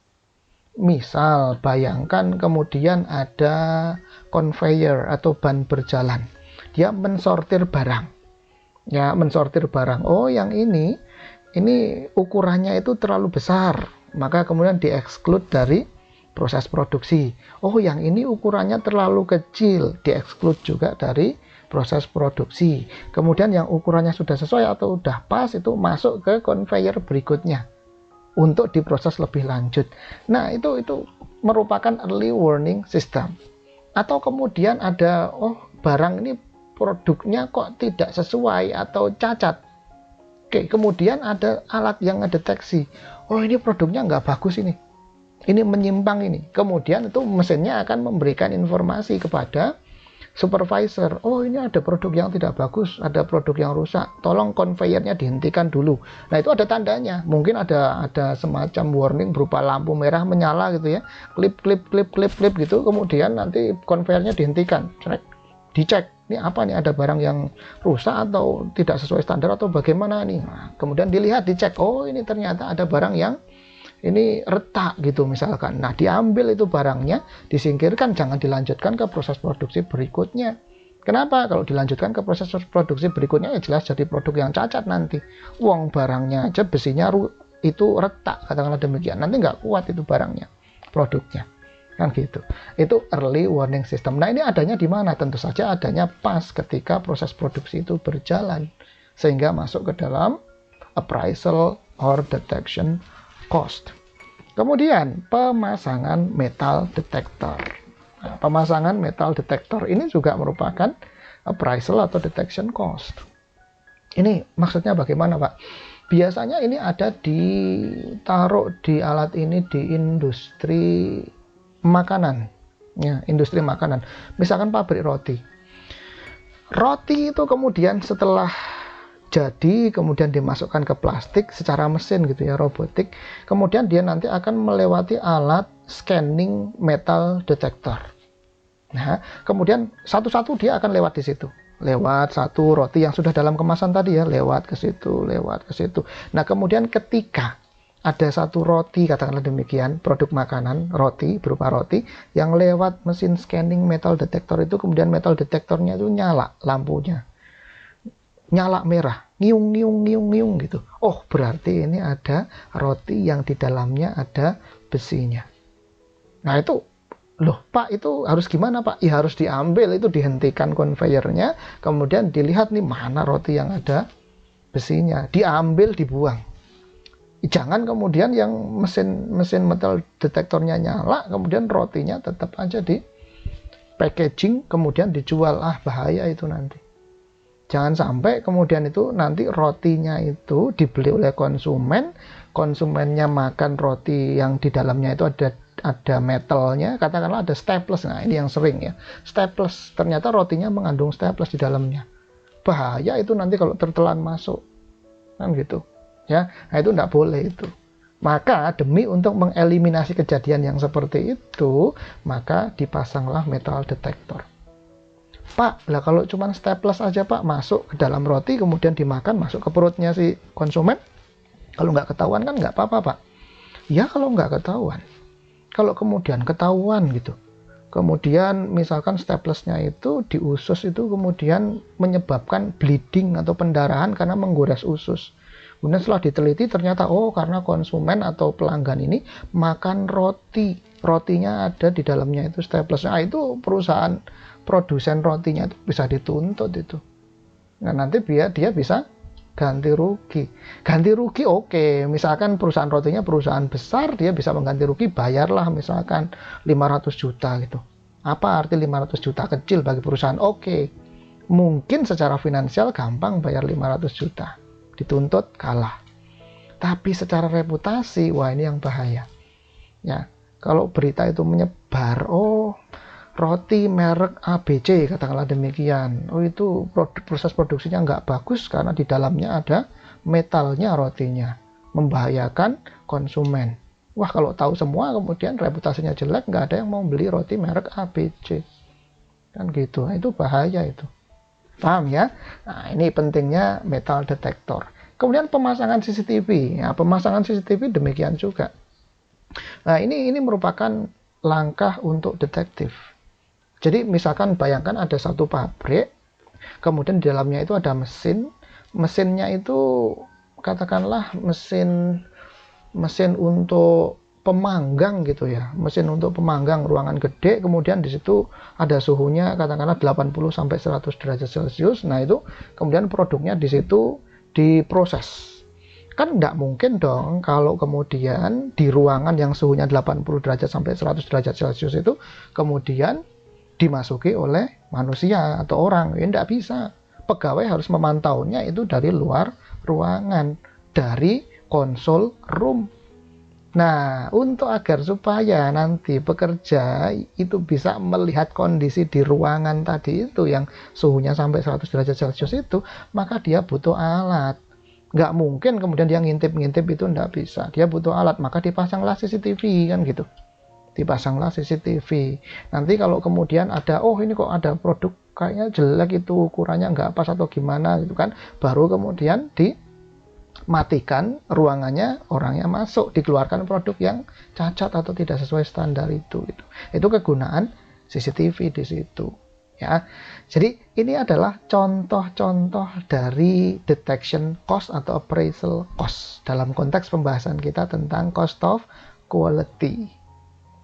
Misal, bayangkan kemudian ada conveyor atau ban berjalan, dia mensortir barang. Ya, mensortir barang. Oh, yang ini ukurannya itu terlalu besar, maka kemudian di-exclude dari proses produksi. Oh, yang ini ukurannya terlalu kecil, di-exclude juga dari proses produksi. Kemudian yang ukurannya sudah sesuai atau sudah pas itu masuk ke conveyor berikutnya untuk diproses lebih lanjut. Nah, itu merupakan early warning system. Atau kemudian ada, oh, barang ini produknya kok tidak sesuai atau cacat. Oke, kemudian ada alat yang ngedeteksi. Oh, ini produknya nggak bagus ini menyimpang ini. Kemudian itu mesinnya akan memberikan informasi kepada supervisor, oh ini ada produk yang tidak bagus, ada produk yang rusak, tolong conveyornya dihentikan dulu. Nah itu ada tandanya, mungkin ada semacam warning berupa lampu merah menyala gitu ya, klip gitu, kemudian nanti conveyornya dihentikan, dicek, ini apa nih, ada barang yang rusak atau tidak sesuai standar atau bagaimana nih. Nah, kemudian dilihat, dicek, oh ini ternyata ada barang yang ini retak gitu misalkan. Nah diambil itu barangnya, disingkirkan, jangan dilanjutkan ke proses produksi berikutnya. Kenapa? Kalau dilanjutkan ke proses produksi berikutnya ya jelas jadi produk yang cacat nanti. Wong barangnya aja besinya itu retak, katakanlah demikian, nanti nggak kuat itu barangnya, produknya, kan gitu. Itu early warning system. Nah ini adanya di mana? Tentu saja adanya pas ketika proses produksi itu berjalan, sehingga masuk ke dalam appraisal or detection cost. Kemudian pemasangan metal detector. Nah, pemasangan metal detector ini juga merupakan appraisal atau detection cost. Ini maksudnya bagaimana, Pak? Biasanya ini ada ditaruh di alat ini di industri makanan, ya, industri makanan. Misalkan pabrik roti. Roti itu kemudian setelah jadi kemudian dimasukkan ke plastik secara mesin gitu ya, robotik, kemudian dia nanti akan melewati alat scanning metal detector. Nah kemudian satu-satu dia akan lewat di situ, lewat satu roti yang sudah dalam kemasan tadi ya, lewat ke situ, lewat ke situ. Nah kemudian ketika ada satu roti, katakanlah demikian, produk makanan, roti, berupa roti yang lewat mesin scanning metal detector itu, kemudian metal detektornya itu nyala lampunya, nyala merah, ngiung gitu. Oh berarti ini ada roti yang di dalamnya ada besinya. Nah itu, loh Pak, itu harus gimana Pak? Ya harus diambil, itu dihentikan conveyornya, kemudian dilihat nih mana roti yang ada besinya, diambil, dibuang. Jangan kemudian yang mesin metal detektornya nyala, kemudian rotinya tetap aja di packaging, kemudian dijual. Ah bahaya itu nanti. Jangan sampai kemudian itu nanti rotinya itu dibeli oleh konsumen, konsumennya makan roti yang di dalamnya itu ada metalnya, katakanlah ada staples. Nah ini yang sering ya, staples, ternyata rotinya mengandung staples di dalamnya. Bahaya itu nanti kalau tertelan masuk, kan gitu ya. Nah itu tidak boleh itu. Maka demi untuk mengeliminasi kejadian yang seperti itu, maka dipasanglah metal detector. Pak, lah kalau cuma staples aja Pak masuk ke dalam roti kemudian dimakan masuk ke perutnya si konsumen, kalau nggak ketahuan kan nggak apa-apa Pak. Ya kalau nggak ketahuan. Kalau kemudian ketahuan gitu, kemudian misalkan staplesnya itu di usus itu kemudian menyebabkan bleeding atau pendarahan karena menggores usus. Kemudian setelah diteliti ternyata oh karena konsumen atau pelanggan ini makan roti, rotinya ada di dalamnya itu staplesnya. Nah, itu perusahaan produsen rotinya itu bisa dituntut itu. Nah nanti dia bisa ganti rugi. Ganti rugi oke. Misalkan perusahaan rotinya perusahaan besar, dia bisa mengganti rugi, bayarlah misalkan 500 juta gitu. Apa arti 500 juta? Kecil bagi perusahaan. Oke. Mungkin secara finansial gampang bayar 500 juta. Dituntut kalah. Tapi secara reputasi, wah ini yang bahaya. Ya, kalau berita itu menyebar, oh roti merek ABC, katakanlah demikian. Oh itu proses produksinya nggak bagus karena di dalamnya ada metalnya rotinya, membahayakan konsumen. Wah kalau tahu semua kemudian reputasinya jelek, nggak ada yang mau beli roti merek ABC. Kan gitu, nah, itu bahaya itu. Paham ya? Nah ini pentingnya metal detector. Kemudian pemasangan CCTV. Ya, pemasangan CCTV demikian juga. Nah ini merupakan langkah untuk detektif. Jadi misalkan bayangkan ada satu pabrik, kemudian di dalamnya itu ada mesin, mesinnya itu katakanlah mesin untuk pemanggang gitu ya, mesin untuk pemanggang ruangan gede, kemudian di situ ada suhunya katakanlah 80 sampai 100 derajat Celcius. Nah itu kemudian produknya di situ diproses. Kan tidak mungkin dong kalau kemudian di ruangan yang suhunya 80 derajat sampai 100 derajat Celcius itu kemudian dimasuki oleh manusia atau orang. Ya tidak bisa. Pegawai harus memantaunya itu dari luar ruangan, dari konsol room. Nah, untuk agar supaya nanti pekerja itu bisa melihat kondisi di ruangan tadi itu yang suhunya sampai 100 derajat Celcius itu, maka dia butuh alat. Nggak mungkin kemudian dia ngintip-ngintip, itu nggak bisa. Dia butuh alat, maka dipasanglah CCTV kan gitu. Dipasanglah CCTV. Nanti kalau kemudian ada, oh ini kok ada produk kayaknya jelek itu, ukurannya nggak pas atau gimana gitu kan, baru kemudian dimatikan ruangannya, orangnya masuk, dikeluarkan produk yang cacat atau tidak sesuai standar itu. Itu kegunaan CCTV di situ. Ya, jadi ini adalah contoh-contoh dari detection cost atau appraisal cost dalam konteks pembahasan kita tentang cost of quality.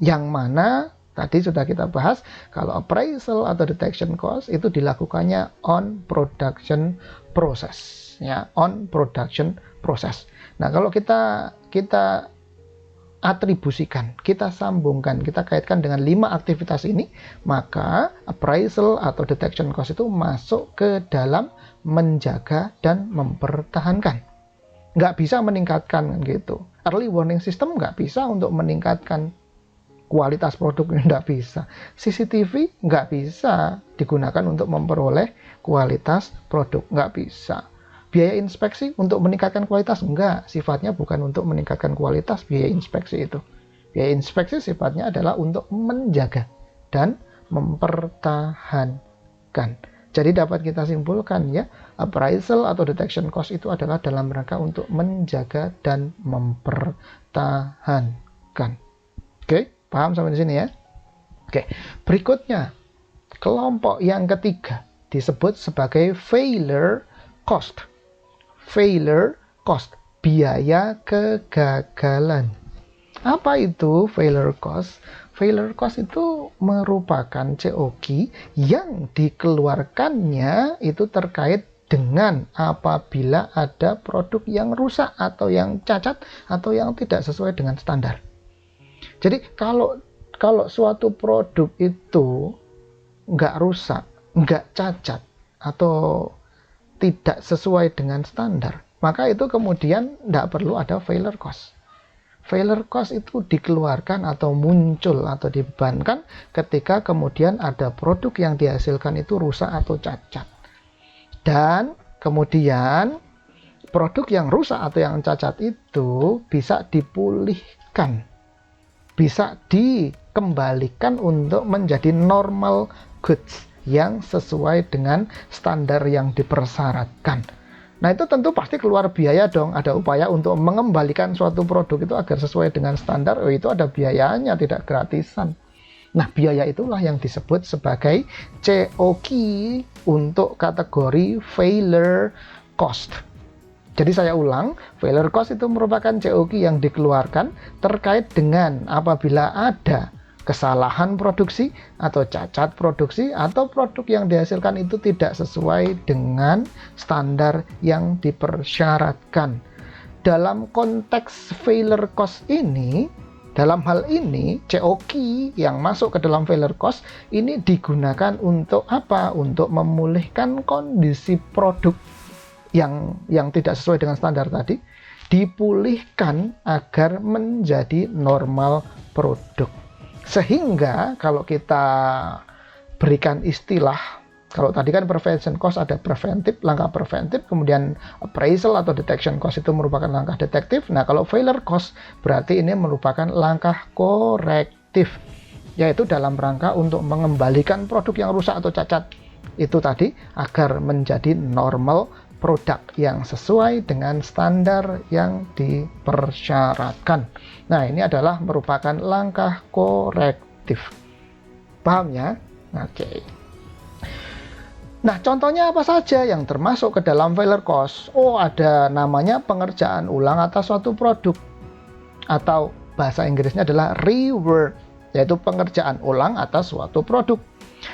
Yang mana tadi sudah kita bahas, kalau appraisal atau detection cost itu dilakukannya on production process, ya, on production process. Nah, kalau kita atribusikan, kita sambungkan, kita kaitkan dengan 5 aktivitas ini, maka appraisal atau detection cost itu masuk ke dalam menjaga dan mempertahankan. Nggak bisa meningkatkan gitu. Early warning system nggak bisa untuk meningkatkan kualitas produknya, nggak bisa. CCTV nggak bisa digunakan untuk memperoleh kualitas produk, nggak bisa. Biaya inspeksi untuk meningkatkan kualitas, enggak. Sifatnya bukan untuk meningkatkan kualitas biaya inspeksi itu. Biaya inspeksi sifatnya adalah untuk menjaga dan mempertahankan. Jadi dapat kita simpulkan ya, appraisal atau detection cost itu adalah dalam rangka untuk menjaga dan mempertahankan. Oke, paham sampai di sini ya? Oke, berikutnya kelompok yang ketiga disebut sebagai failure cost. Failure cost, biaya kegagalan. Apa itu failure cost? Failure cost itu merupakan COG yang dikeluarkannya itu terkait dengan apabila ada produk yang rusak atau yang cacat atau yang tidak sesuai dengan standar. Jadi kalau suatu produk itu nggak rusak, nggak cacat, atau tidak sesuai dengan standar, maka itu kemudian tidak perlu ada failure cost. Failure cost itu dikeluarkan atau muncul atau dibebankan ketika kemudian ada produk yang dihasilkan itu rusak atau cacat. Dan kemudian produk yang rusak atau yang cacat itu bisa dipulihkan, bisa dikembalikan untuk menjadi normal goods yang sesuai dengan standar yang dipersyaratkan. Nah, itu tentu pasti keluar biaya dong. Ada upaya untuk mengembalikan suatu produk itu agar sesuai dengan standar. Itu ada biayanya, tidak gratisan. Nah, biaya itulah yang disebut sebagai COG untuk kategori failure cost. Jadi saya ulang, failure cost itu merupakan COG yang dikeluarkan terkait dengan apabila ada kesalahan produksi atau cacat produksi atau produk yang dihasilkan itu tidak sesuai dengan standar yang dipersyaratkan. Dalam konteks failure cost ini, dalam hal ini COG yang masuk ke dalam failure cost ini digunakan untuk apa? Untuk memulihkan kondisi produk yang tidak sesuai dengan standar tadi, dipulihkan agar menjadi normal produk. Sehingga kalau kita berikan istilah, kalau tadi kan prevention cost ada preventif, langkah preventif, kemudian appraisal atau detection cost itu merupakan langkah detektif. Nah, kalau failure cost berarti ini merupakan langkah korektif, yaitu dalam rangka untuk mengembalikan produk yang rusak atau cacat itu tadi agar menjadi normal produk yang sesuai dengan standar yang dipersyaratkan. Nah, ini adalah merupakan langkah korektif. Paham ya? Oke. Nah, contohnya apa saja yang termasuk ke dalam failure cost? Oh, ada namanya pengerjaan ulang atas suatu produk. Atau bahasa Inggrisnya adalah rework, yaitu pengerjaan ulang atas suatu produk.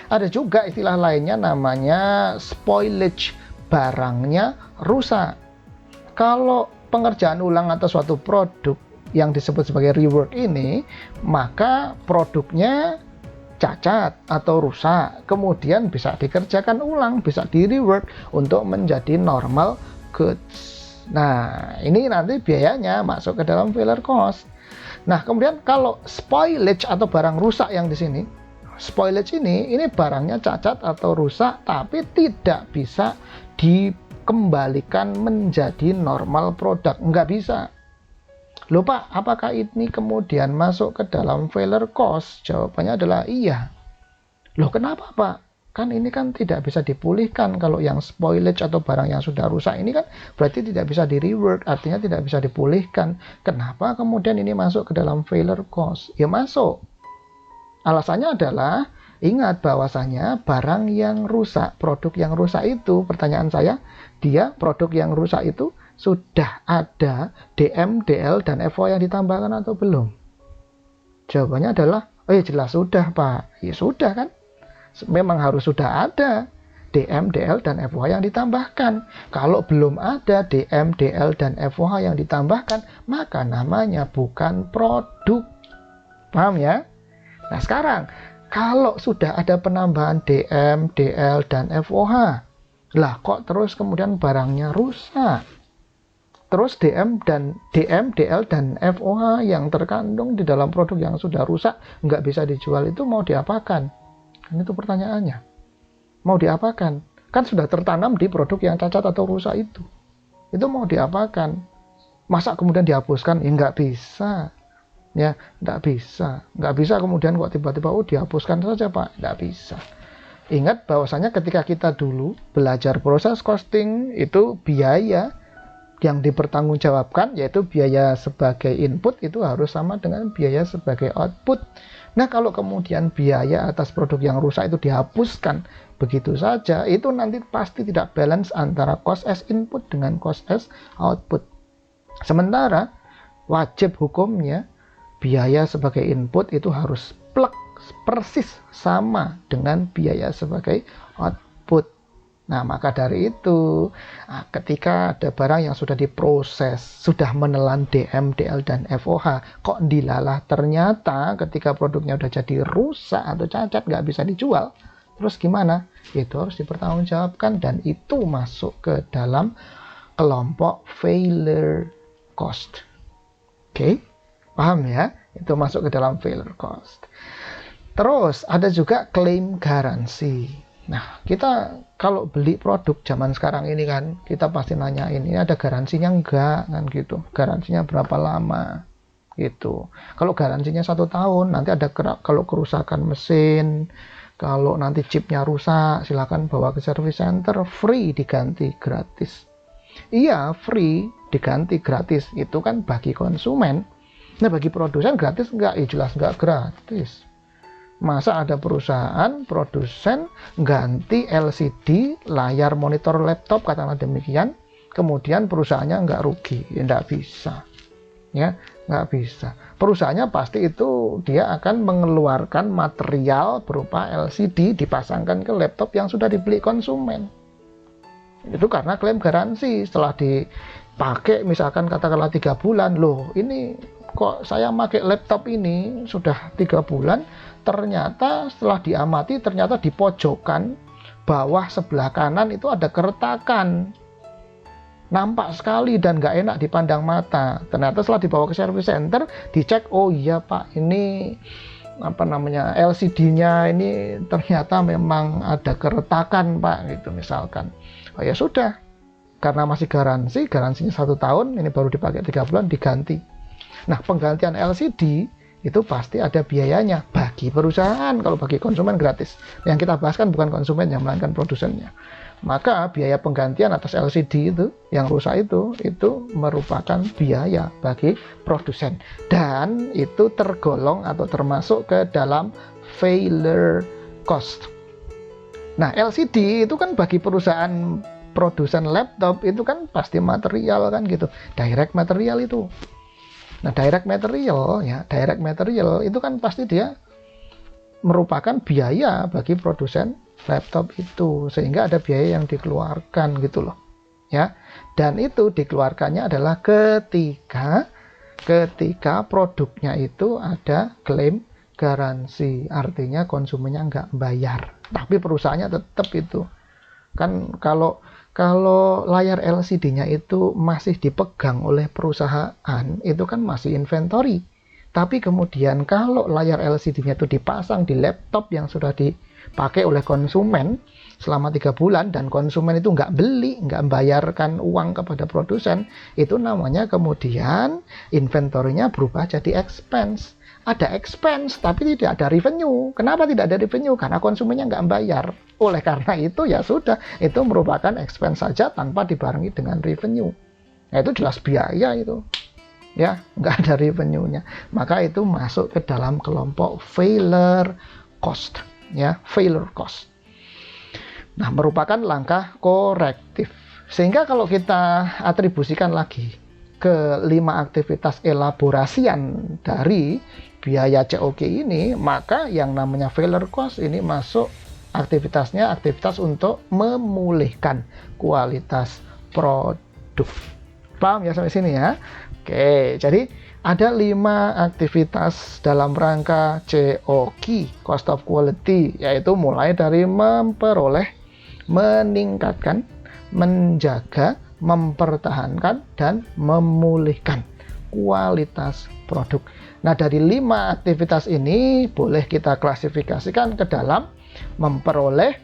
Ada juga istilah lainnya namanya spoilage, barangnya rusak. Kalau pengerjaan ulang atas suatu produk yang disebut sebagai rework ini, maka produknya cacat atau rusak, kemudian bisa dikerjakan ulang, bisa di rework untuk menjadi normal goods. Nah, ini nanti biayanya masuk ke dalam failure cost. Nah, kemudian kalau spoilage atau barang rusak yang di sini, spoilage ini barangnya cacat atau rusak tapi tidak bisa dikembalikan menjadi normal produk, nggak bisa. Loh Pak, apakah ini kemudian masuk ke dalam failure cost? Jawabannya adalah iya. Loh kenapa Pak? Kan ini kan tidak bisa dipulihkan. Kalau yang spoilage atau barang yang sudah rusak ini kan berarti tidak bisa di rework, artinya tidak bisa dipulihkan. Kenapa kemudian ini masuk ke dalam failure cost? Ya masuk. Alasannya adalah, ingat bahwasanya barang yang rusak, produk yang rusak itu, pertanyaan saya, dia produk yang rusak itu sudah ada DM, DL, dan FO yang ditambahkan atau belum? Jawabannya adalah, oh ya jelas sudah Pak. Ya sudah kan? Memang harus sudah ada DM, DL, dan FOH yang ditambahkan. Kalau belum ada DM, DL, dan FOH yang ditambahkan, maka namanya bukan produk. Paham ya? Nah sekarang, kalau sudah ada penambahan DM, DL, dan FOH, lah kok terus kemudian barangnya rusak? Terus DM, DL, dan FOH yang terkandung di dalam produk yang sudah rusak, nggak bisa dijual itu mau diapakan? Kan itu pertanyaannya. Mau diapakan? Kan sudah tertanam di produk yang cacat atau rusak itu. Itu mau diapakan? Masa kemudian dihapuskan? Ya nggak bisa. Ya, nggak bisa. Nggak bisa kemudian kok tiba-tiba dihapuskan saja Pak. Nggak bisa. Ingat bahwasanya ketika kita dulu belajar proses costing, itu biaya yang dipertanggungjawabkan, yaitu biaya sebagai input, itu harus sama dengan biaya sebagai output. Nah kalau kemudian biaya atas produk yang rusak itu dihapuskan begitu saja, itu nanti pasti tidak balance antara cost as input dengan cost as output. Sementara wajib hukumnya biaya sebagai input itu harus plek persis sama dengan biaya sebagai output. Nah maka dari itu, ketika ada barang yang sudah diproses, sudah menelan DM, DL, dan FOH, kok dilalah ternyata ketika produknya udah jadi rusak atau cacat, nggak bisa dijual, terus gimana? Itu harus dipertanggungjawabkan, dan itu masuk ke dalam kelompok failure cost. Oke, paham ya? Itu masuk ke dalam failure cost. Terus ada juga claim garansi. Nah, kita kalau beli produk zaman sekarang ini kan, kita pasti nanya ini ada garansinya enggak, kan gitu. Garansinya berapa lama, gitu. Kalau garansinya 1 tahun, nanti ada kalau kerusakan mesin, kalau nanti chipnya rusak, silakan bawa ke service center, free diganti gratis. Iya, free diganti gratis, itu kan bagi konsumen. Nah, bagi produsen gratis enggak? Ya jelas enggak gratis. Masa ada perusahaan produsen ganti LCD layar monitor laptop katakanlah demikian, kemudian perusahaannya nggak rugi? Ya nggak bisa, ya nggak bisa. Perusahaannya pasti itu dia akan mengeluarkan material berupa LCD dipasangkan ke laptop yang sudah dibeli konsumen. Itu karena klaim garansi. Setelah dipakai misalkan katakanlah 3 bulan, loh ini kok saya pakai laptop ini sudah 3 bulan, ternyata setelah diamati ternyata di pojokan bawah sebelah kanan itu ada keretakan, nampak sekali dan nggak enak dipandang mata. Ternyata setelah dibawa ke service center dicek, oh iya Pak, ini LCD-nya ini ternyata memang ada keretakan Pak, gitu misalkan. Oh ya sudah, karena masih garansinya 1 tahun, ini baru dipakai 3 bulan diganti. Nah penggantian LCD itu pasti ada biayanya bagi perusahaan. Kalau bagi konsumen gratis. Yang kita bahas kan bukan konsumen, yang melainkan produsennya. Maka biaya penggantian atas LCD itu yang rusak itu merupakan biaya bagi produsen, dan itu tergolong atau termasuk ke dalam failure cost. Nah LCD itu kan bagi perusahaan produsen laptop itu kan pasti material kan gitu, direct material itu. Nah, direct material itu kan pasti dia merupakan biaya bagi produsen laptop itu, sehingga ada biaya yang dikeluarkan gitu loh. Ya. Dan itu dikeluarkannya adalah ketika produknya itu ada klaim garansi, artinya konsumennya nggak bayar, tapi perusahaannya tetap itu. Kan kalau layar LCD-nya itu masih dipegang oleh perusahaan, itu kan masih inventory. Tapi kemudian kalau layar LCD-nya itu dipasang di laptop yang sudah dipakai oleh konsumen selama 3 bulan dan konsumen itu nggak beli, nggak membayarkan uang kepada produsen, itu namanya kemudian inventory-nya berubah jadi expense. Ada expense tapi tidak ada revenue. Kenapa tidak ada revenue? Karena konsumennya nggak membayar. Oleh karena itu ya sudah, itu merupakan expense saja tanpa dibarengi dengan revenue. Nah, itu jelas biaya itu. Ya, nggak ada revenue-nya. Maka itu masuk ke dalam kelompok failure cost. Ya, failure cost. Nah, merupakan langkah korektif. Sehingga kalau kita atribusikan lagi ke 5 aktivitas elaborasian dari biaya COQ ini, maka yang namanya failure cost ini masuk aktivitasnya aktivitas untuk memulihkan kualitas produk. Paham ya sampai sini ya? Oke, jadi ada 5 aktivitas dalam rangka COQ, cost of quality, yaitu mulai dari memperoleh, meningkatkan, menjaga, mempertahankan, dan memulihkan kualitas produk. Nah, dari 5 aktivitas ini boleh kita klasifikasikan ke dalam memperoleh,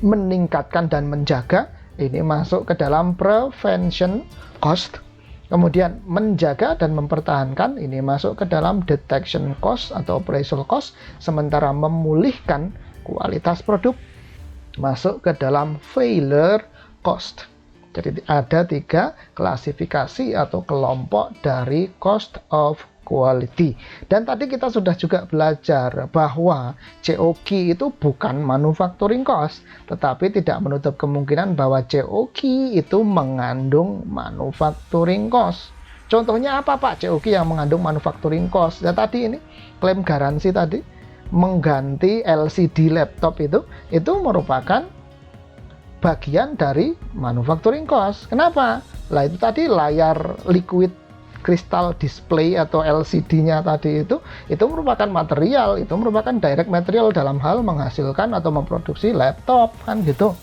meningkatkan, dan menjaga. Ini masuk ke dalam prevention cost. Kemudian menjaga dan mempertahankan ini masuk ke dalam detection cost atau appraisal cost. Sementara memulihkan kualitas produk masuk ke dalam failure cost. Jadi ada 3 klasifikasi atau kelompok dari cost of quality. Dan tadi kita sudah juga belajar bahwa COQ itu bukan manufacturing cost, tetapi tidak menutup kemungkinan bahwa COQ itu mengandung manufacturing cost. Contohnya apa Pak COQ yang mengandung manufacturing cost? Ya tadi ini klaim garansi tadi, mengganti LCD laptop itu merupakan bagian dari manufacturing cost. Kenapa? Lah itu tadi layar liquid crystal display atau LCD-nya tadi itu merupakan material, itu merupakan direct material dalam hal menghasilkan atau memproduksi laptop kan gitu.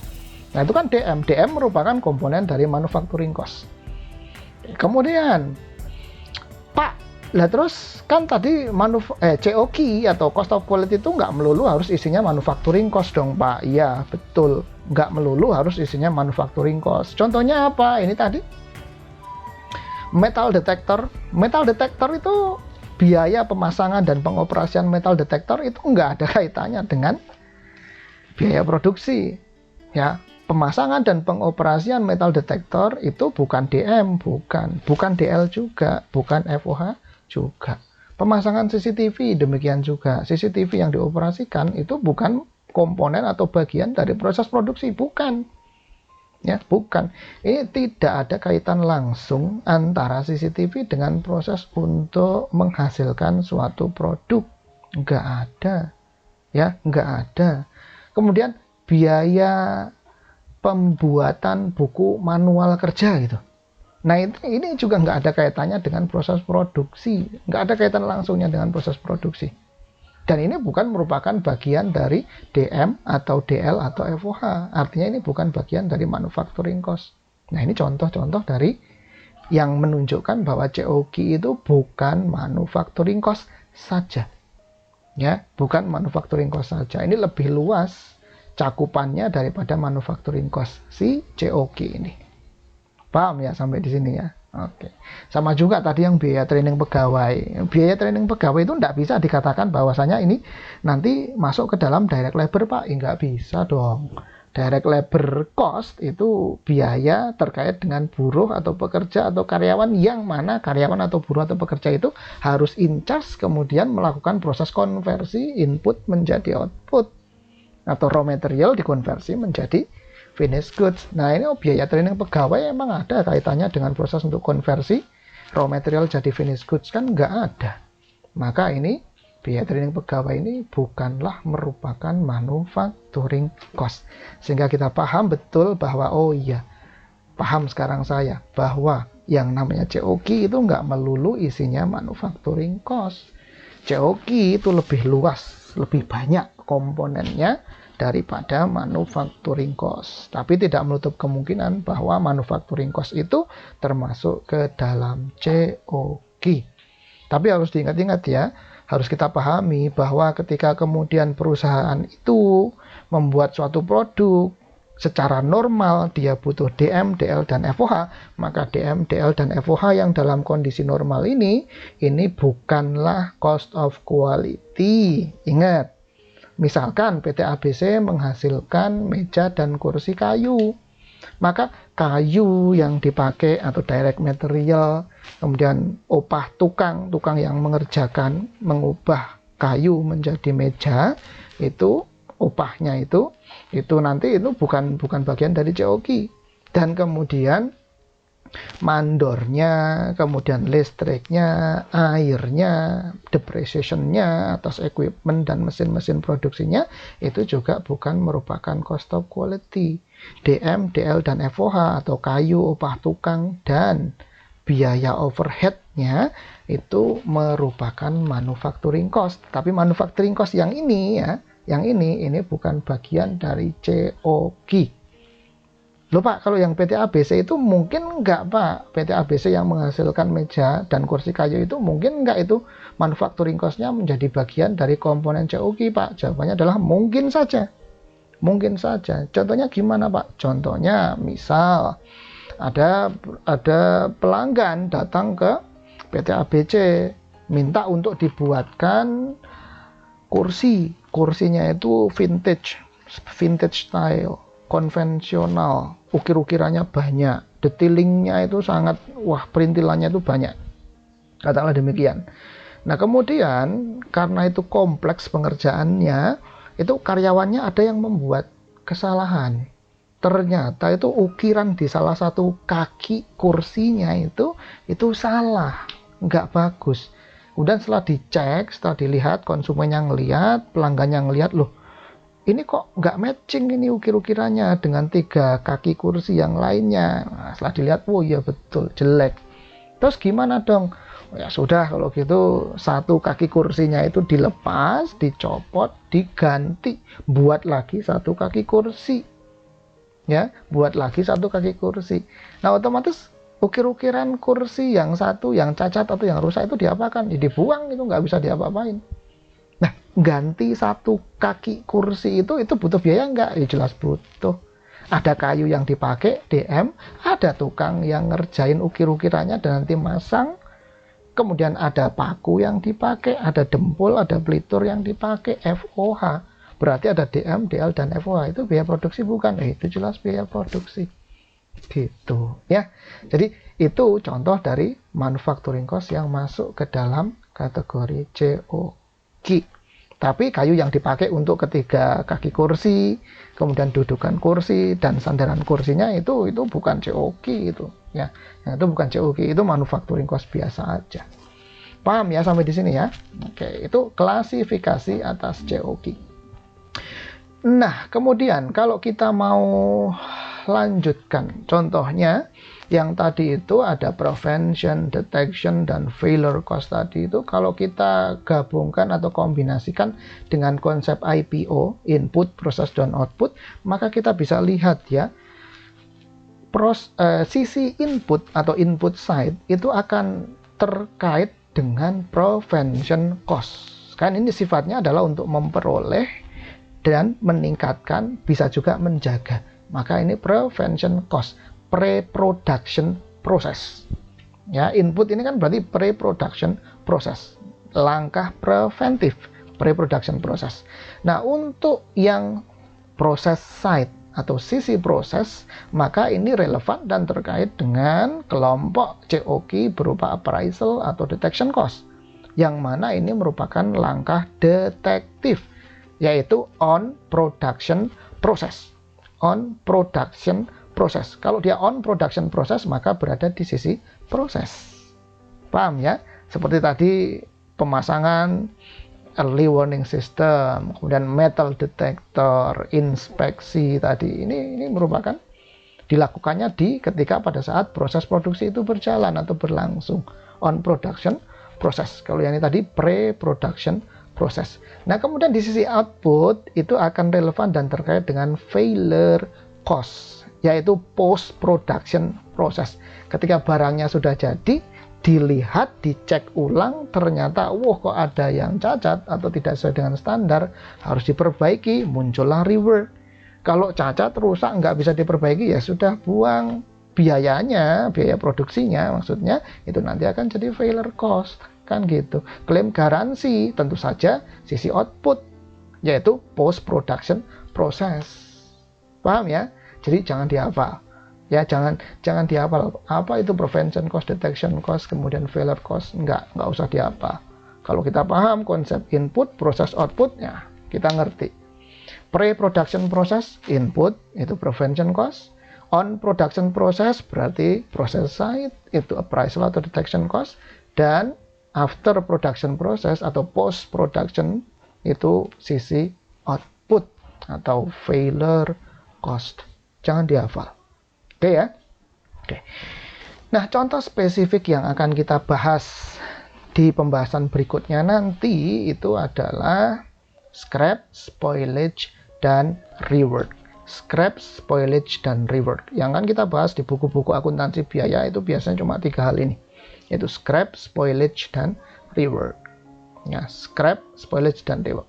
Nah, itu kan DM merupakan komponen dari manufacturing cost. Kemudian Pak, lah terus kan tadi COQ atau cost of quality itu nggak melulu harus isinya manufacturing cost dong Pak. Iya, betul. Nggak melulu harus isinya manufacturing cost. Contohnya apa? Ini tadi metal detector. Metal detector itu biaya pemasangan dan pengoperasian metal detector itu nggak ada kaitannya dengan biaya produksi. Ya, pemasangan dan pengoperasian metal detector itu bukan DM, bukan DL juga, bukan FOH juga. Pemasangan CCTV demikian juga. CCTV yang dioperasikan itu bukan komponen atau bagian dari proses produksi, bukan. Ya, bukan. Ini tidak ada kaitan langsung antara CCTV dengan proses untuk menghasilkan suatu produk. Nggak ada. Ya, nggak ada. Kemudian biaya pembuatan buku manual kerja gitu. Nah, ini juga nggak ada kaitannya dengan proses produksi. Nggak ada kaitan langsungnya dengan proses produksi. Dan ini bukan merupakan bagian dari DM atau DL atau FOH. Artinya ini bukan bagian dari manufacturing cost. Nah, ini contoh-contoh dari yang menunjukkan bahwa COQ itu bukan manufacturing cost saja. Ya, bukan manufacturing cost saja. Ini lebih luas cakupannya daripada manufacturing cost si COQ ini. Paham ya sampai di sini ya? Oke. Sama juga tadi yang biaya training pegawai. Biaya training pegawai itu tidak bisa dikatakan bahwasanya ini nanti masuk ke dalam direct labor Pak. Nggak bisa dong. Direct labor cost itu biaya terkait dengan buruh atau pekerja atau karyawan yang mana karyawan atau buruh atau pekerja itu harus in charge kemudian melakukan proses konversi input menjadi output atau raw material dikonversi menjadi finished goods. Nah, ini biaya training pegawai emang ada kaitannya dengan proses untuk konversi raw material jadi finished goods? Kan nggak ada. Maka ini biaya training pegawai ini bukanlah merupakan manufacturing cost. Sehingga kita paham betul bahwa oh iya, paham sekarang saya bahwa yang namanya COQ itu nggak melulu isinya manufacturing cost. COQ itu lebih luas, lebih banyak komponennya daripada manufacturing cost. Tapi tidak menutup kemungkinan bahwa manufacturing cost itu termasuk ke dalam COQ. Tapi harus diingat-ingat ya, harus kita pahami bahwa ketika kemudian perusahaan itu membuat suatu produk secara normal, dia butuh DM, DL, dan FOH, maka DM, DL, dan FOH yang dalam kondisi normal ini bukanlah cost of quality. Ingat, misalkan PT ABC menghasilkan meja dan kursi kayu, maka kayu yang dipakai atau direct material, kemudian upah tukang yang mengerjakan, mengubah kayu menjadi meja, itu upahnya itu nanti itu bukan bagian dari COQ. Dan kemudian mandornya, kemudian listriknya, airnya, depreciation-nya atas equipment dan mesin-mesin produksinya itu juga bukan merupakan cost of quality. DM, DL, dan FOH atau kayu, upah tukang, dan biaya overhead-nya itu merupakan manufacturing cost. Tapi manufacturing cost yang ini ya, yang ini bukan bagian dari COQ. Loh Pak, kalau yang PT ABC itu mungkin enggak Pak? PT ABC yang menghasilkan meja dan kursi kayu itu mungkin enggak itu manufacturing cost-nya menjadi bagian dari komponen COQ Pak? Jawabannya adalah mungkin saja. Mungkin saja. Contohnya gimana Pak? Contohnya misal ada pelanggan datang ke PT ABC minta untuk dibuatkan kursinya itu vintage style, konvensional, ukir-ukirannya banyak, detailingnya itu sangat, perintilannya itu banyak, katakanlah demikian. Nah kemudian karena itu kompleks pengerjaannya, itu karyawannya ada yang membuat kesalahan. Ternyata itu ukiran di salah satu kaki kursinya itu salah, nggak bagus. Kemudian setelah dicek, setelah dilihat, konsumen yang ngelihat, pelanggan yang ngelihat, loh ini kok nggak matching ini ukir-ukirannya dengan 3 kaki kursi yang lainnya. Nah, setelah dilihat, iya betul, jelek. Terus gimana dong? Ya sudah, kalau gitu 1 kaki kursinya itu dilepas, dicopot, diganti, buat lagi 1 kaki kursi. Ya, buat lagi 1 kaki kursi. Nah, otomatis ukir-ukiran kursi yang satu, yang cacat atau yang rusak itu diapakan? Ya dibuang, itu nggak bisa diapa-apain. Nah, ganti 1 kaki kursi itu butuh biaya nggak? Ya jelas butuh. Ada kayu yang dipakai, DM, ada tukang yang ngerjain ukir-ukirannya dan nanti masang. Kemudian ada paku yang dipakai, ada dempul, ada pelitur yang dipakai, FOH. Berarti ada DM, DL, dan FOH. Itu biaya produksi bukan? Itu jelas biaya produksi. Gitu ya. Jadi itu contoh dari manufacturing cost yang masuk ke dalam kategori COQ. Tapi kayu yang dipakai untuk ketiga kaki kursi, kemudian dudukan kursi dan sandaran kursinya itu bukan COQ itu ya. Yang itu bukan COQ, itu manufacturing cost biasa aja. Paham ya sampai di sini ya? Oke, itu klasifikasi atas COQ. Nah, kemudian kalau kita mau lanjutkan, contohnya yang tadi itu ada prevention, detection, dan failure cost tadi itu kalau kita gabungkan atau kombinasikan dengan konsep IPO, input, process, dan output, maka kita bisa lihat ya, sisi input atau input side itu akan terkait dengan prevention cost. Kan ini sifatnya adalah untuk memperoleh dan meningkatkan, bisa juga menjaga. Maka ini prevention cost, pre-production process. Ya, input ini kan berarti pre-production process, langkah preventif, pre-production process. Nah, untuk yang process side atau sisi proses, maka ini relevan dan terkait dengan kelompok COQ berupa appraisal atau detection cost, yang mana ini merupakan langkah detektif, yaitu on production process. On production process. Kalau dia on production process, maka berada di sisi proses. Paham ya? Seperti tadi pemasangan early warning system, kemudian metal detector, inspeksi tadi. Ini merupakan dilakukannya ketika pada saat proses produksi itu berjalan atau berlangsung. On production process. Kalau yang ini tadi pre-production proses. Nah, kemudian di sisi output itu akan relevan dan terkait dengan failure cost, yaitu post production process. Ketika barangnya sudah jadi, dilihat, dicek ulang, ternyata wah kok ada yang cacat atau tidak sesuai dengan standar, harus diperbaiki, muncullah rework. Kalau cacat, rusak, nggak bisa diperbaiki, ya sudah buang. Biayanya, biaya produksinya maksudnya, itu nanti akan jadi failure cost, kan gitu. Klaim garansi, tentu saja sisi output, yaitu post production process. Paham ya? Jadi jangan dihafal. Ya, jangan dihafal apa itu prevention cost, detection cost, kemudian failure cost, nggak usah dihafal. Kalau kita paham konsep input, proses, output, ya kita ngerti. Pre-production process, input itu prevention cost. On production process berarti process side itu appraisal atau detection cost, dan after production process atau post production itu sisi output atau failure cost. Jangan dihafal. Oke ya. Oke. Nah, contoh spesifik yang akan kita bahas di pembahasan berikutnya nanti itu adalah scrap, spoilage, dan rework. Scrap, spoilage, dan rework. Yang kan kita bahas di buku-buku akuntansi biaya itu biasanya cuma 3 hal ini. Yaitu scrap, spoilage, dan rework. Ya, scrap, spoilage, dan rework.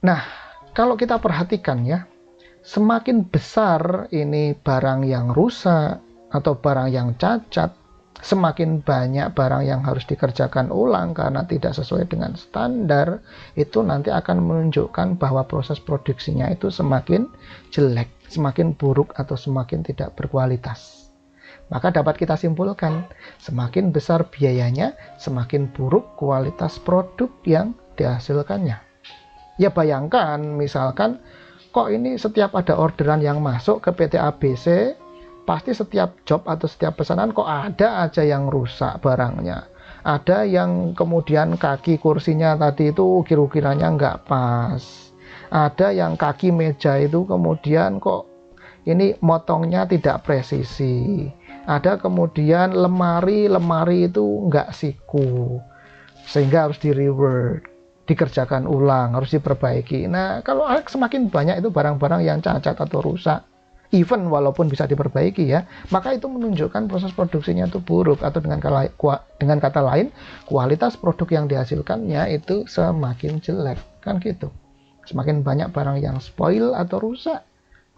Nah, kalau kita perhatikan ya, semakin besar ini barang yang rusak atau barang yang cacat, semakin banyak barang yang harus dikerjakan ulang karena tidak sesuai dengan standar, itu nanti akan menunjukkan bahwa proses produksinya itu semakin jelek, semakin buruk, atau semakin tidak berkualitas. Maka dapat kita simpulkan, semakin besar biayanya, semakin buruk kualitas produk yang dihasilkannya. Ya bayangkan, misalkan, kok ini setiap ada orderan yang masuk ke PT ABC, pasti setiap job atau setiap pesanan kok ada aja yang rusak barangnya. Ada yang kemudian kaki kursinya tadi itu ukir-ukirannya nggak pas. Ada yang kaki meja itu kemudian kok ini motongnya tidak presisi. Ada kemudian lemari itu nggak siku. Sehingga harus di-rework, dikerjakan ulang, harus diperbaiki. Nah, kalau semakin banyak itu barang-barang yang cacat atau rusak, even walaupun bisa diperbaiki ya, maka itu menunjukkan proses produksinya itu buruk, atau dengan kata lain kualitas produk yang dihasilkannya itu semakin jelek, kan gitu. Semakin banyak barang yang spoil atau rusak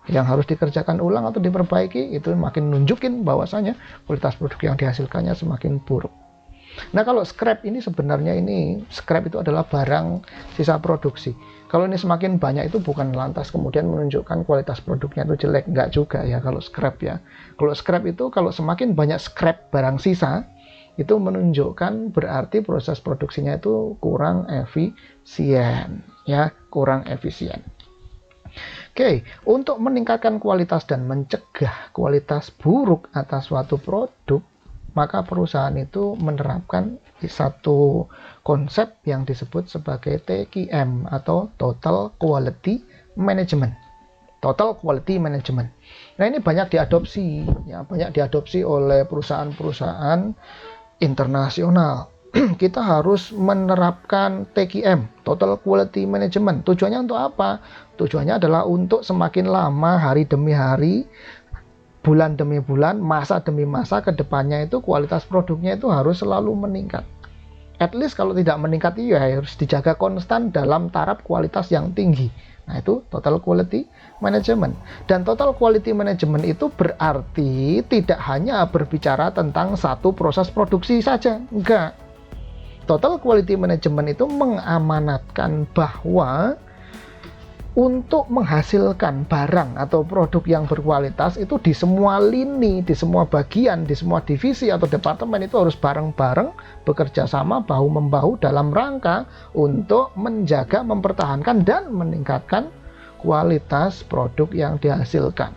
yang harus dikerjakan ulang atau diperbaiki, itu makin nunjukin bahwasanya kualitas produk yang dihasilkannya semakin buruk. Nah, kalau scrap ini sebenarnya scrap itu adalah barang sisa produksi. Kalau ini semakin banyak itu bukan lantas kemudian menunjukkan kualitas produknya itu jelek, enggak juga ya kalau scrap ya. Kalau scrap itu kalau semakin banyak scrap barang sisa, itu menunjukkan berarti proses produksinya itu kurang efisien ya, kurang efisien. Oke, untuk meningkatkan kualitas dan mencegah kualitas buruk atas suatu produk, maka perusahaan itu menerapkan satu konsep yang disebut sebagai TQM atau Total Quality Management. Total Quality Management. Nah, ini banyak diadopsi, ya, banyak diadopsi oleh perusahaan-perusahaan internasional. Kita harus menerapkan TQM, Total Quality Management. Tujuannya untuk apa? Tujuannya adalah untuk semakin lama, hari demi hari, bulan demi bulan, masa demi masa ke depannya itu kualitas produknya itu harus selalu meningkat. At least kalau tidak meningkat ya harus dijaga konstan dalam taraf kualitas yang tinggi. Nah, itu Total Quality Management. Dan Total Quality Management itu berarti tidak hanya berbicara tentang satu proses produksi saja. Enggak. Total Quality Management itu mengamanatkan bahwa untuk menghasilkan barang atau produk yang berkualitas itu di semua lini, di semua bagian, di semua divisi atau departemen itu harus bareng-bareng bekerja sama bahu-membahu dalam rangka untuk menjaga, mempertahankan, dan meningkatkan kualitas produk yang dihasilkan.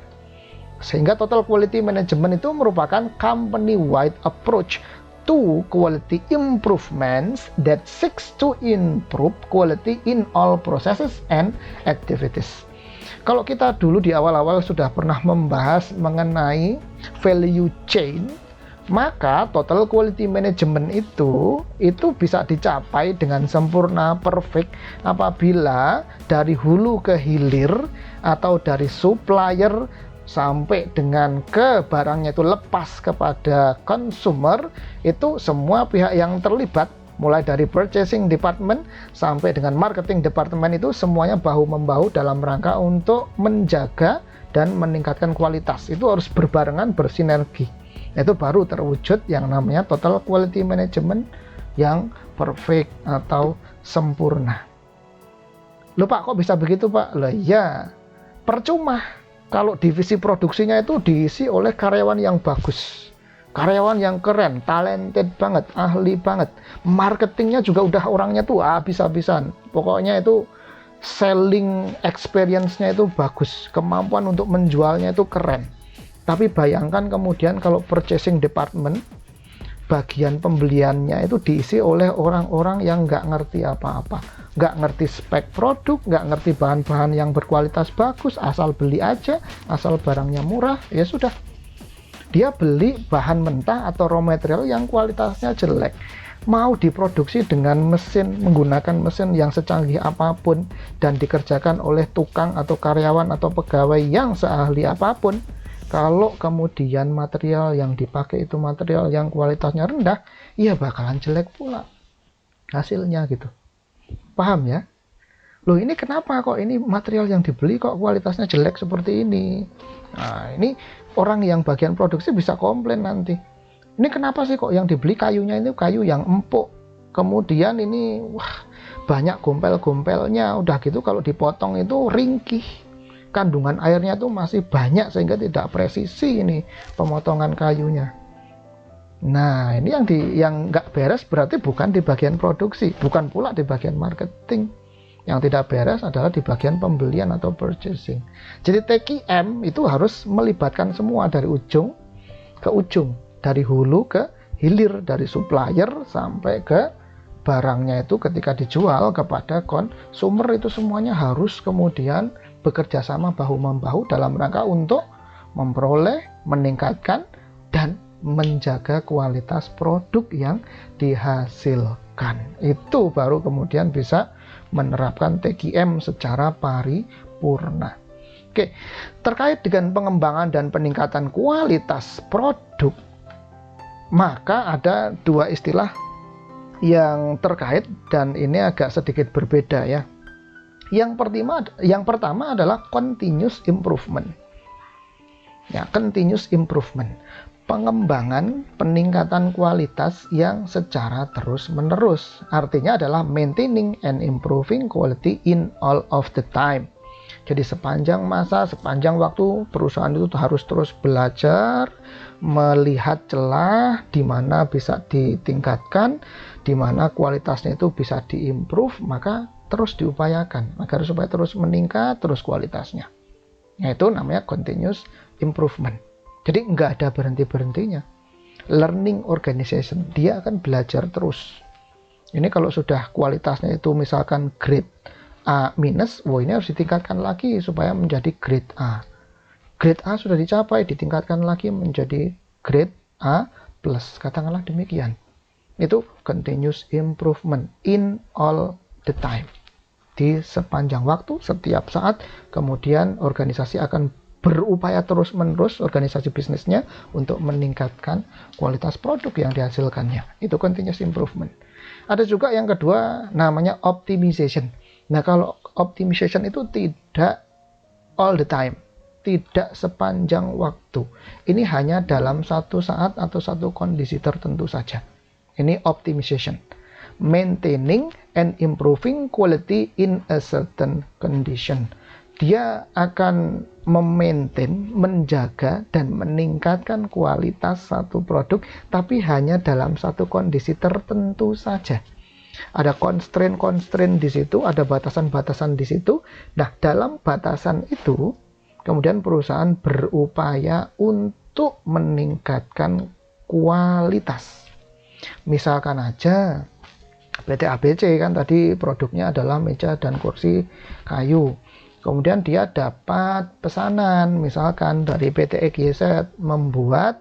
Sehingga Total Quality Management itu merupakan company-wide approach to quality improvements that seeks to improve quality in all processes and activities. Kalau kita dulu di awal-awal sudah pernah membahas mengenai value chain, maka Total Quality Management itu bisa dicapai dengan sempurna, perfect, apabila dari hulu ke hilir atau dari supplier sampai dengan ke barangnya itu lepas kepada consumer, itu semua pihak yang terlibat, mulai dari purchasing department sampai dengan marketing department, itu semuanya bahu-membahu dalam rangka untuk menjaga dan meningkatkan kualitas. Itu harus berbarengan, bersinergi. Itu baru terwujud yang namanya total quality management yang perfect atau sempurna. Loh Pak, kok bisa begitu Pak? Lah ya, percuma kalau divisi produksinya itu diisi oleh karyawan yang bagus, karyawan yang keren, talented banget, ahli banget. Marketingnya juga udah orangnya tuh habis-habisan. Pokoknya itu selling experience-nya itu bagus, kemampuan untuk menjualnya itu keren. Tapi bayangkan kemudian kalau purchasing department, bagian pembeliannya itu diisi oleh orang-orang yang nggak ngerti apa-apa, nggak ngerti spek produk, nggak ngerti bahan-bahan yang berkualitas bagus, asal beli aja, asal barangnya murah, ya sudah. Dia beli bahan mentah atau raw material yang kualitasnya jelek, mau diproduksi dengan mesin, menggunakan mesin yang secanggih apapun dan dikerjakan oleh tukang atau karyawan atau pegawai yang seahli apapun, kalau kemudian material yang dipakai itu material yang kualitasnya rendah, ya bakalan jelek pula hasilnya gitu. Paham ya? Loh, ini kenapa kok ini material yang dibeli kok kualitasnya jelek seperti ini? Nah, ini orang yang bagian produksi bisa komplain nanti. Ini kenapa sih kok yang dibeli kayunya ini kayu yang empuk? Kemudian ini banyak gompel-gompelnya, udah gitu kalau dipotong itu ringkih. Kandungan airnya tuh masih banyak sehingga tidak presisi ini pemotongan kayunya. Nah, ini yang nggak beres berarti bukan di bagian produksi, bukan pula di bagian marketing. Yang tidak beres adalah di bagian pembelian atau purchasing. Jadi TQM itu harus melibatkan semua dari ujung ke ujung, dari hulu ke hilir, dari supplier sampai ke barangnya itu ketika dijual kepada konsumer, itu semuanya harus kemudian bekerja sama bahu-membahu dalam rangka untuk memperoleh, meningkatkan, dan menjaga kualitas produk yang dihasilkan. Itu baru kemudian bisa menerapkan TQM secara paripurna. Oke, terkait dengan pengembangan dan peningkatan kualitas produk, maka ada dua istilah yang terkait dan ini agak sedikit berbeda ya. Yang pertama adalah continuous improvement. Ya, continuous improvement. Pengembangan, peningkatan kualitas yang secara terus-menerus. Artinya adalah maintaining and improving quality in all of the time. Jadi sepanjang masa, sepanjang waktu perusahaan itu harus terus belajar, melihat celah di mana bisa ditingkatkan, di mana kualitasnya itu bisa diimprove, maka terus diupayakan agar supaya terus meningkat terus kualitasnya. Itu namanya continuous improvement. Jadi nggak ada berhenti-berhentinya. Learning organization, dia akan belajar terus. Ini kalau sudah kualitasnya itu misalkan grade A minus, ini harus ditingkatkan lagi supaya menjadi grade A. Grade A sudah dicapai, ditingkatkan lagi menjadi grade A plus, katakanlah demikian. Itu continuous improvement in all the time. Di sepanjang waktu, setiap saat, kemudian organisasi akan berupaya terus-menerus, organisasi bisnisnya, untuk meningkatkan kualitas produk yang dihasilkannya. Itu continuous improvement. Ada juga yang kedua, namanya optimization. Nah, kalau optimization itu tidak all the time, tidak sepanjang waktu. Ini hanya dalam satu saat atau satu kondisi tertentu saja. Ini optimization. Maintaining and improving quality in a certain condition. Dia akan memaintain, menjaga, dan meningkatkan kualitas satu produk, tapi hanya dalam satu kondisi tertentu saja. Ada constraint di situ, ada batasan-batasan di situ. Nah, dalam batasan itu, kemudian perusahaan berupaya untuk meningkatkan kualitas. Misalkan aja, PT ABC kan tadi produknya adalah meja dan kursi kayu. Kemudian dia dapat pesanan misalkan dari PT EGZ membuat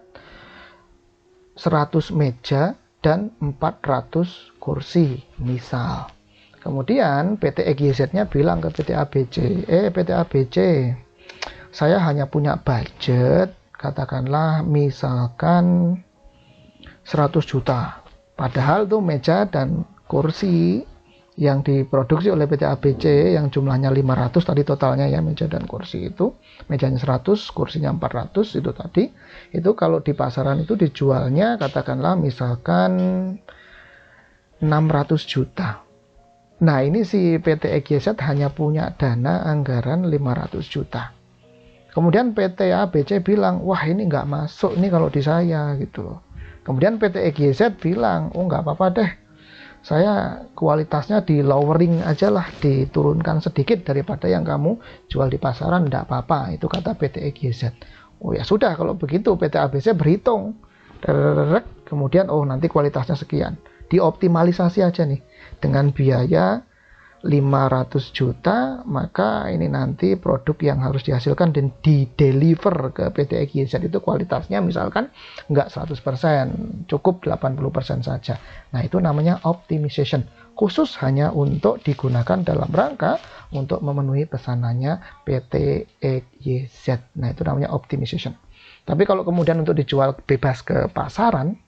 100 meja dan 400 kursi misal. Kemudian PT EGZ-nya bilang ke PT ABC, PT ABC, saya hanya punya budget, katakanlah misalkan 100 juta. Padahal tuh meja dan kursi yang diproduksi oleh PT ABC yang jumlahnya 500 tadi totalnya ya, meja dan kursi itu, mejanya 100, kursinya 400 itu tadi, itu kalau di pasaran itu dijualnya katakanlah misalkan 600 juta. Nah ini si PT EGZ hanya punya dana anggaran 500 juta. Kemudian PT ABC bilang, wah ini nggak masuk ini kalau di saya gitu. Kemudian PT EGZ bilang, oh nggak apa-apa deh, saya kualitasnya di lowering aja lah, diturunkan sedikit daripada yang kamu jual di pasaran, nggak apa-apa, itu kata PT EGZ. Oh ya sudah kalau begitu, PT ABC berhitung, kemudian oh nanti kualitasnya sekian, dioptimalisasi aja nih dengan biaya 500 juta, maka ini nanti produk yang harus dihasilkan dan di-deliver ke PT EGZ itu kualitasnya misalkan nggak 100%, cukup 80% saja. Nah itu namanya optimization, khusus hanya untuk digunakan dalam rangka untuk memenuhi pesanannya PT EGZ. Nah itu namanya optimization. Tapi kalau kemudian untuk dijual bebas ke pasaran,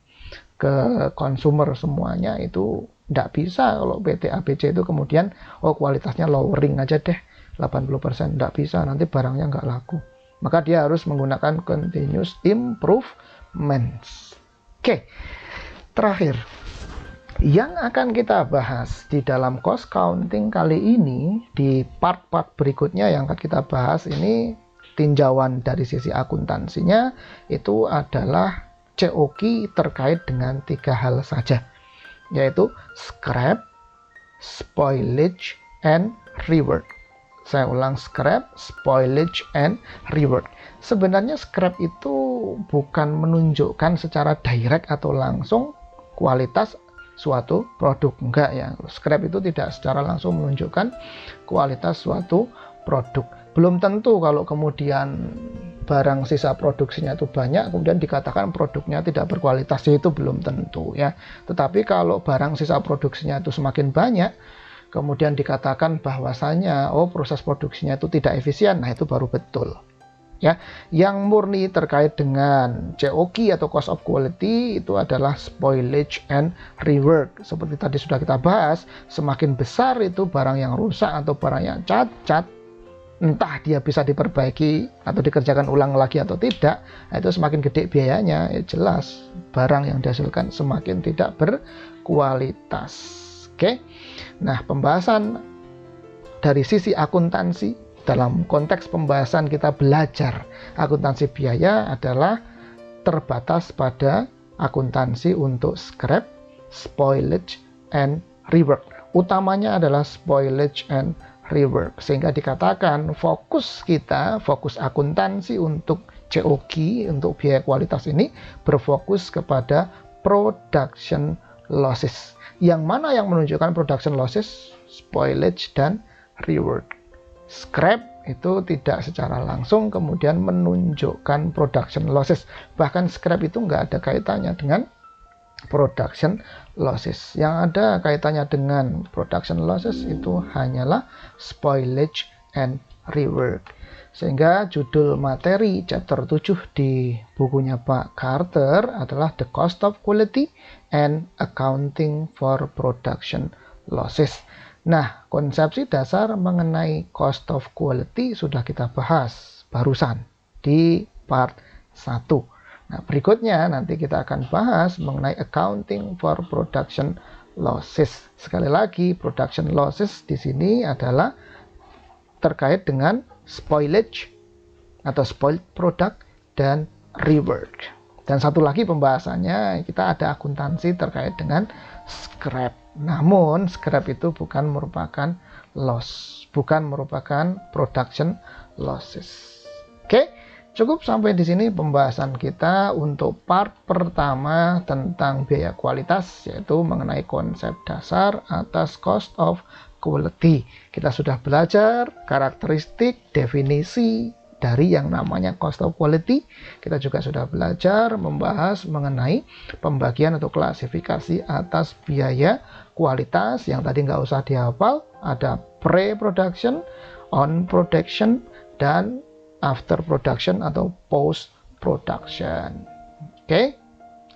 ke konsumer semuanya, itu nggak bisa. Kalau PT ABC itu kemudian oh kualitasnya lowering aja deh 80%, nggak bisa, nanti barangnya nggak laku. Maka dia harus menggunakan continuous improvements. Oke, terakhir yang akan kita bahas di dalam cost counting kali ini, di part-part berikutnya yang akan kita bahas ini, tinjauan dari sisi akuntansinya itu adalah COQ terkait dengan 3 hal saja, yaitu scrap, spoilage, and rework. Saya ulang, scrap, spoilage, and rework. Sebenarnya scrap itu bukan menunjukkan secara direct atau langsung kualitas suatu produk, enggak ya. Scrap itu tidak secara langsung menunjukkan kualitas suatu produk. Belum tentu kalau kemudian barang sisa produksinya itu banyak, kemudian dikatakan produknya tidak berkualitas, itu belum tentu ya. Tetapi kalau barang sisa produksinya itu semakin banyak, kemudian dikatakan bahwasanya oh proses produksinya itu tidak efisien, nah itu baru betul. Ya, yang murni terkait dengan COQ atau cost of quality itu adalah spoilage and rework. Seperti tadi sudah kita bahas, semakin besar itu barang yang rusak atau barang yang cacat, entah dia bisa diperbaiki atau dikerjakan ulang lagi atau tidak, itu semakin gede biayanya, ya jelas barang yang dihasilkan semakin tidak berkualitas. Oke, nah pembahasan dari sisi akuntansi dalam konteks pembahasan kita belajar akuntansi biaya adalah terbatas pada akuntansi untuk scrap, spoilage, and rework. Utamanya adalah spoilage and rework, sehingga dikatakan fokus kita, fokus akuntansi untuk COQ, untuk biaya kualitas ini berfokus kepada production losses. Yang mana yang menunjukkan production losses? Spoilage dan rework. Scrap itu tidak secara langsung kemudian menunjukkan production losses. Bahkan scrap itu nggak ada kaitannya dengan production losses. Yang ada kaitannya dengan production losses itu hanyalah spoilage and rework. Sehingga judul materi chapter 7 di bukunya Pak Carter adalah The Cost of Quality and Accounting for Production Losses. Nah, konsepsi dasar mengenai cost of quality sudah kita bahas barusan di part 1. Nah, berikutnya nanti kita akan bahas mengenai accounting for production losses. Sekali lagi, production losses di sini adalah terkait dengan spoilage atau spoiled product dan rework. Dan satu lagi pembahasannya kita ada akuntansi terkait dengan scrap. Namun scrap itu bukan merupakan loss, bukan merupakan production losses. Oke, cukup sampai di sini pembahasan kita untuk part pertama tentang biaya kualitas, yaitu mengenai konsep dasar atas cost of quality. Kita sudah belajar karakteristik, definisi dari yang namanya cost of quality. Kita juga sudah belajar membahas mengenai pembagian atau klasifikasi atas biaya kualitas yang tadi nggak usah dihafal. Ada pre-production, on-production, dan after production atau post production. Oke,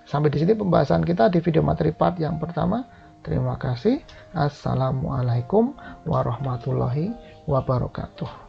sampai di sini pembahasan kita di video materi part yang pertama. Terima kasih. Assalamualaikum warahmatullahi wabarakatuh.